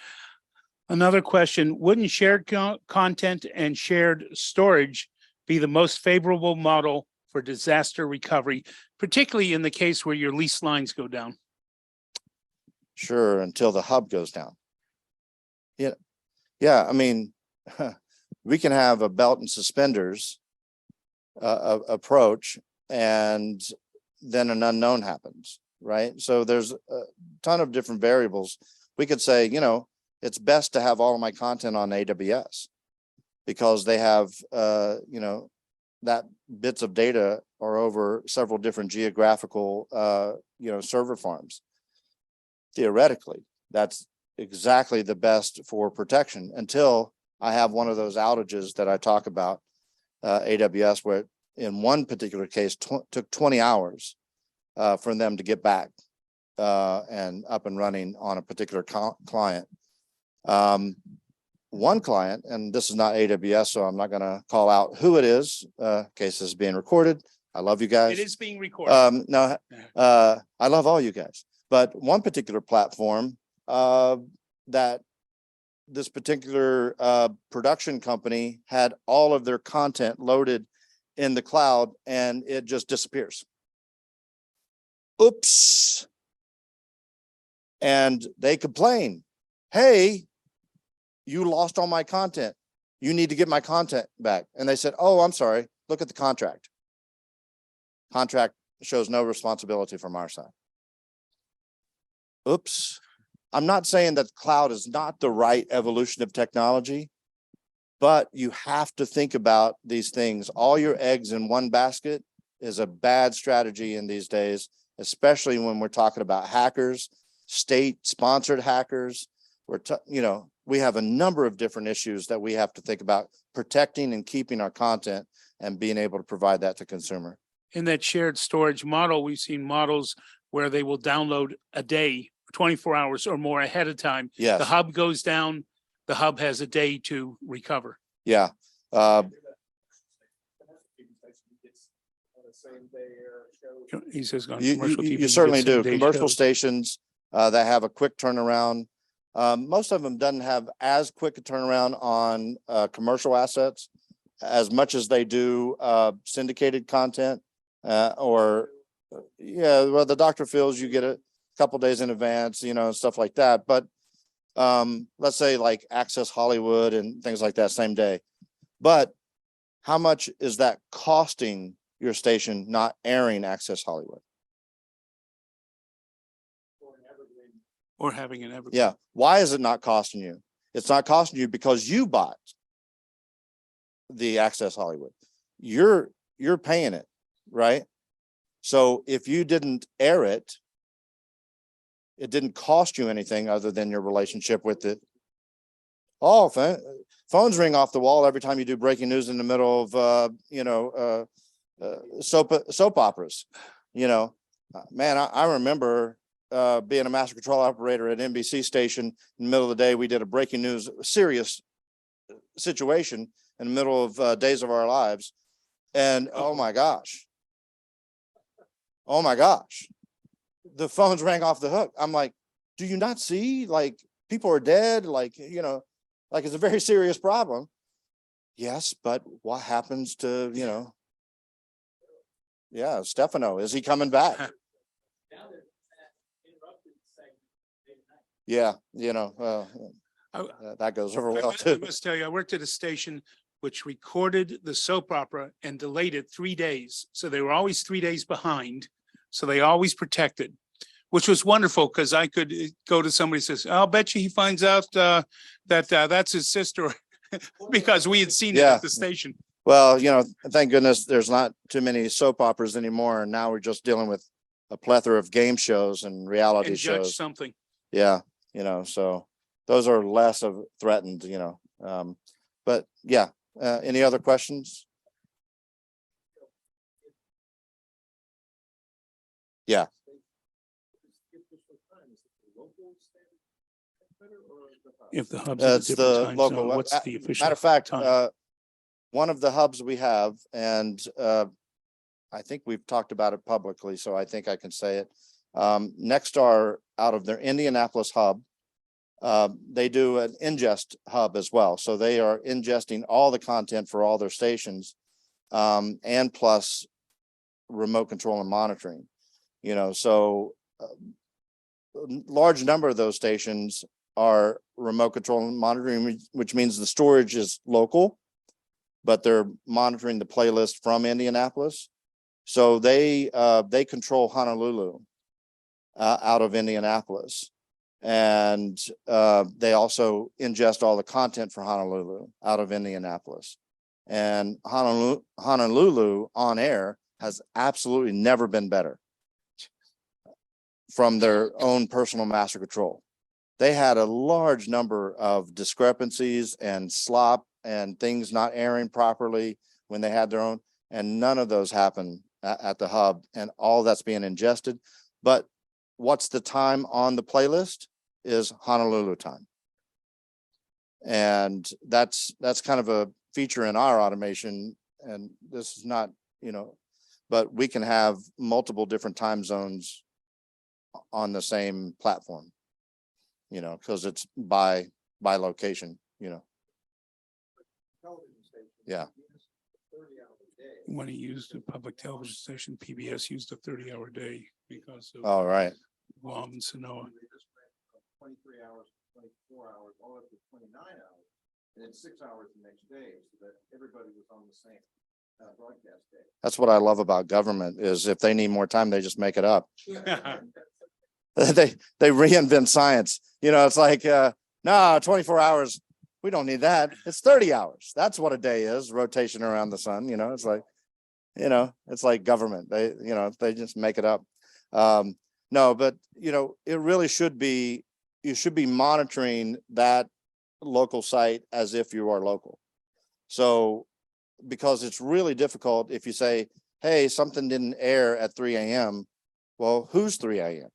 Another question, wouldn't shared content and shared storage be the most favorable model for disaster recovery, particularly in the case where your lease lines go down? Sure, until the hub goes down. Yeah. Yeah, I mean, we can have a belt and suspenders approach, and then an unknown happens, right? So there's a ton of different variables. We could say, you know, it's best to have all of my content on AWS because they have, you know, that bits of data are over several different geographical, you know, server farms. Theoretically, that's exactly the best for protection until I have one of those outages that I talk about, AWS, where in one particular case took 20 hours for them to get back and up and running on a particular client. One client, and this is not AWS, so I'm not going to call out who it is, case this is being recorded. I love you guys. It is being recorded. No, I love all you guys, but one particular platform that this particular production company had all of their content loaded in the cloud and it just disappears. Oops. And they complain, hey, you lost all my content. You need to get my content back. And they said, oh, I'm sorry. Look at the contract. Contract shows no responsibility from our side. Oops. I'm not saying that cloud is not the right evolution of technology, but you have to think about these things. All your eggs in one basket is a bad strategy in these days, especially when we're talking about hackers, state-sponsored hackers. You know, we have a number of different issues that we have to think about protecting and keeping our content and being able to provide that to consumer. In that shared storage model, we've seen models where they will download a day, 24 hours or more ahead of time. Yes. The hub goes down, the hub has a day to recover. Yeah. He says on You commercial TV, certainly get do. same-day Commercial shows. stations that have a quick turnaround. Most of them doesn't have as quick a turnaround on commercial assets as much as they do syndicated content or yeah, well, the Dr. Phil's you get a couple days in advance, you know, stuff like that. But let's say like Access Hollywood and things like that same day. But how much is that costing your station not airing Access Hollywood? Or having an evergreen. Yeah. Why is it not costing you? It's not costing you because you bought the Access Hollywood. You're paying it, right? So if you didn't air it, it didn't cost you anything other than your relationship with it. Oh, phones ring off the wall every time you do breaking news in the middle of soap operas. Man, I remember being a master control operator at NBC station in the middle of the day. We did a breaking news, serious situation in the middle of Days of Our Lives. And oh my gosh, the phones rang off the hook. I'm like, do you not see? Like, people are dead. Like, like it's a very serious problem. Yes, but what happens to, yeah, Stefano, is he coming back? Now they're interrupted segment. Yeah, I- that goes over I well must- too. I must tell you, I worked at a station which recorded the soap opera and delayed it 3 days. So they were always 3 days behind. So they always protected, which was wonderful because I could go to somebody and says, I'll bet you he finds out that that's his sister because we had seen it Yeah. at the station. Well, thank goodness there's not too many soap operas anymore. And now we're just dealing with a plethora of game shows and reality And judge shows. something. Yeah, so those are less of threatened, but yeah, any other questions? Yeah. If the hub's at a That's different the time local zone, one. what's the official? Matter of fact, time? one of the hubs we have, and I think we've talked about it publicly, so I think I can say it. Nexstar, out of their Indianapolis hub, they do an ingest hub as well. So they are ingesting all the content for all their stations, and plus remote control and monitoring. So a large number of those stations are remote control and monitoring, which means the storage is local, but they're monitoring the playlist from Indianapolis. So they control Honolulu out of Indianapolis. And they also ingest all the content for Honolulu out of Indianapolis. And Honolulu on air has absolutely never been better from their own personal master control. They had a large number of discrepancies and slop and things not airing properly when they had their own, and none of those happened at the hub, and all that's being ingested. But what's the time on the playlist is Honolulu time. And that's kind of a feature in our automation. And this is not, but we can have multiple different time zones on the same platform, because it's by location, Yeah. When he used a public television station, PBS used a 30-hour day because of All right. Guam and Sanoa. 23 hours, 24 hours, all up to 29 hours, and then 6 hours the next day, so that everybody was on the same broadcast day. That's what I love about government is if they need more time, they just make it up. They reinvent science. It's like, no, 24 hours. We don't need that. It's 30 hours. That's what a day is, rotation around the sun. It's like, it's like government. They just make it up. No, but it really should be, you should be monitoring that local site as if you are local. So, because it's really difficult if you say, hey, something didn't air at 3 a.m. Well, who's 3 a.m.?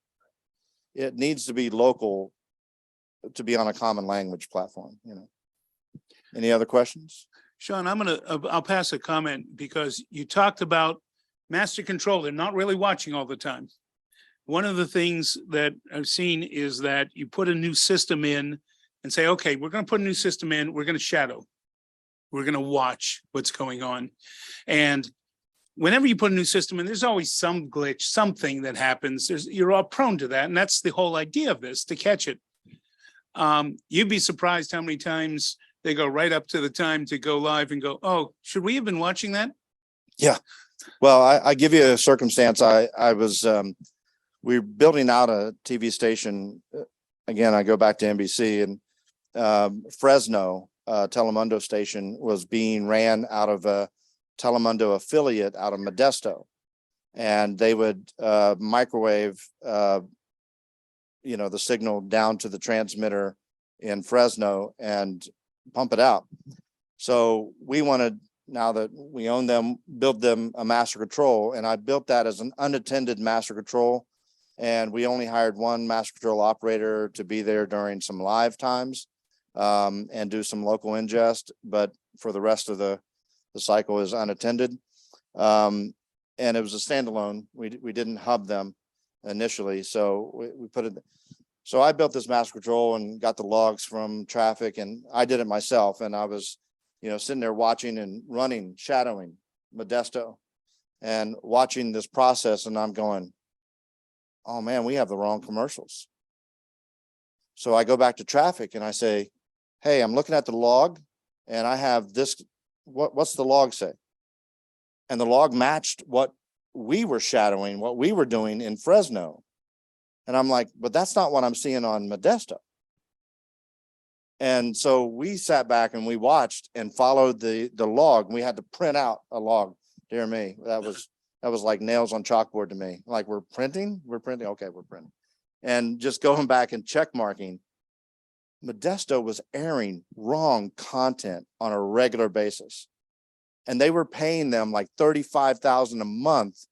It needs to be local to be on a common language platform, Any other questions? Sean, I'll pass a comment because you talked about master control. They're not really watching all the time. One of the things that I've seen is that you put a new system in and say, okay, we're going to put a new system in. We're going to shadow. We're going to watch what's going on. And whenever you put a new system in, there's always some glitch, something that happens. You're all prone to that. And that's the whole idea of this, to catch it. You'd be surprised how many times they go right up to the time to go live and go, oh, should we have been watching that? Yeah. Well, I give you a circumstance. I was, we're building out a TV station. Again, I go back to NBC and Fresno Telemundo station was being ran out of a Telemundo affiliate out of Modesto. And they would microwave, the signal down to the transmitter in Fresno and pump it out. So we wanted, now that we own them, build them a master control. And I built that as an unattended master control. And we only hired one master control operator to be there during some live times and do some local ingest. But for the rest of the cycle is unattended. And it was a standalone. We didn't hub them initially. So we put it. So I built this master control and got the logs from traffic, and I did it myself. And I was, sitting there watching and running, shadowing Modesto and watching this process. And I'm going, oh man, we have the wrong commercials. So I go back to traffic and I say, hey, I'm looking at the log and I have this, what's the log say? And the log matched what we were shadowing, what we were doing in Fresno. And I'm like, but that's not what I'm seeing on Modesto. And so we sat back and we watched and followed the log. We had to print out a log. Dear me, that was like nails on chalkboard to me. Like, we're printing. Okay, we're printing. And just going back and check marking, Modesto was airing wrong content on a regular basis. And they were paying them like $35,000 a month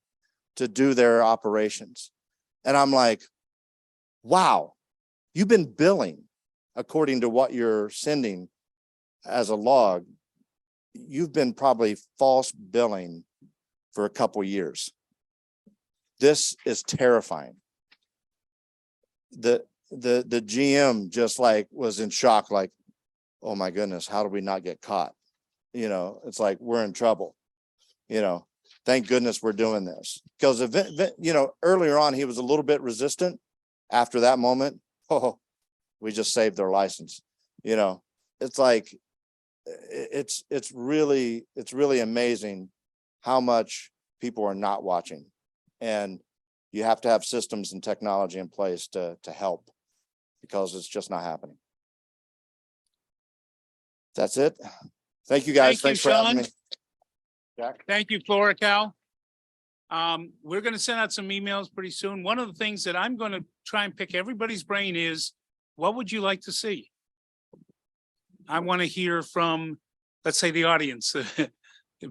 to do their operations. And I'm like, wow, you've been billing according to what you're sending as a log. You've been probably false billing for a couple years. This is terrifying. The GM just like was in shock, like, oh my goodness, how do we not get caught? It's like, we're in trouble. Thank goodness we're doing this. Because earlier on he was a little bit resistant. After that moment, we just saved their license. It's like, it's really amazing how much people are not watching. And you have to have systems and technology in place to help, because it's just not happening. That's it. Thank you guys. Thank you, Thanks for having Sean. me. Jack? Thank you, Florical. We're going to send out some emails pretty soon. One of the things that I'm going to try and pick everybody's brain is, what would you like to see? I want to hear from, let's say, the audience, the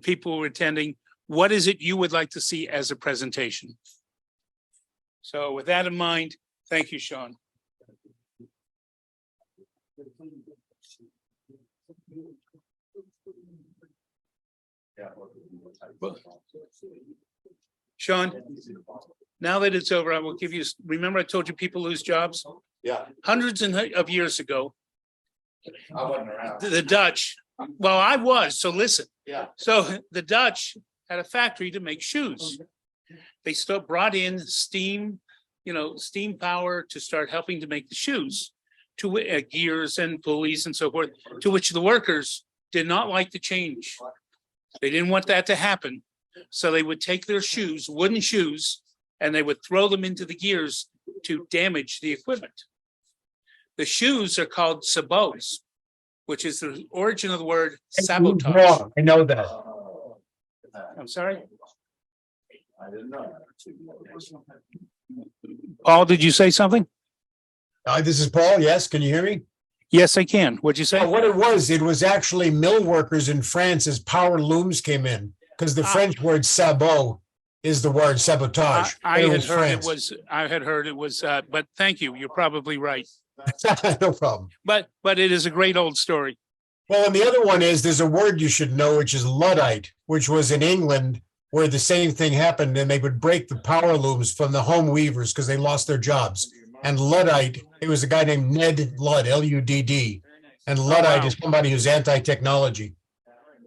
people who are attending. What is it you would like to see as a presentation? So with that in mind, thank you, Sean. Sean, now that it's over, I will give you, remember I told you people lose jobs? Yeah. Hundreds of years ago, I wasn't around. the Dutch, well, I was, so listen. Yeah. So the Dutch had a factory to make shoes. They still brought in steam, steam power to start helping to make the shoes, to gears and pulleys and so forth, to which the workers did not like the change. They didn't want that to happen. So they would take their shoes, wooden shoes, and they would throw them into the gears to damage the equipment. The shoes are called sabots, which is the origin of the word sabotage. Wrong. I know that. I'm sorry, I didn't know. Paul, did you say something? This is Paul. Yes. Can you hear me? Yes, I can. What'd you say? What it was actually mill workers in France as power looms came in, because the French word sabot is the word sabotage. I It had was heard France. it was, but thank you. You're probably right. No problem. But it is a great old story. Well, and the other one is, there's a word you should know, which is Luddite, which was in England, where the same thing happened, and they would break the power looms from the home weavers because they lost their jobs. And Luddite, it was a guy named Ned Ludd, L-U-D-D. And Luddite is somebody who's anti-technology.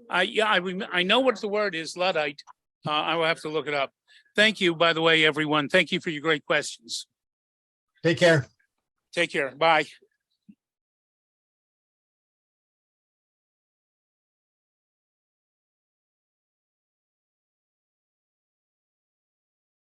I know what the word is, Luddite. I will have to look it up. Thank you, by the way, everyone. Thank you for your great questions. Take care. Take care. Bye.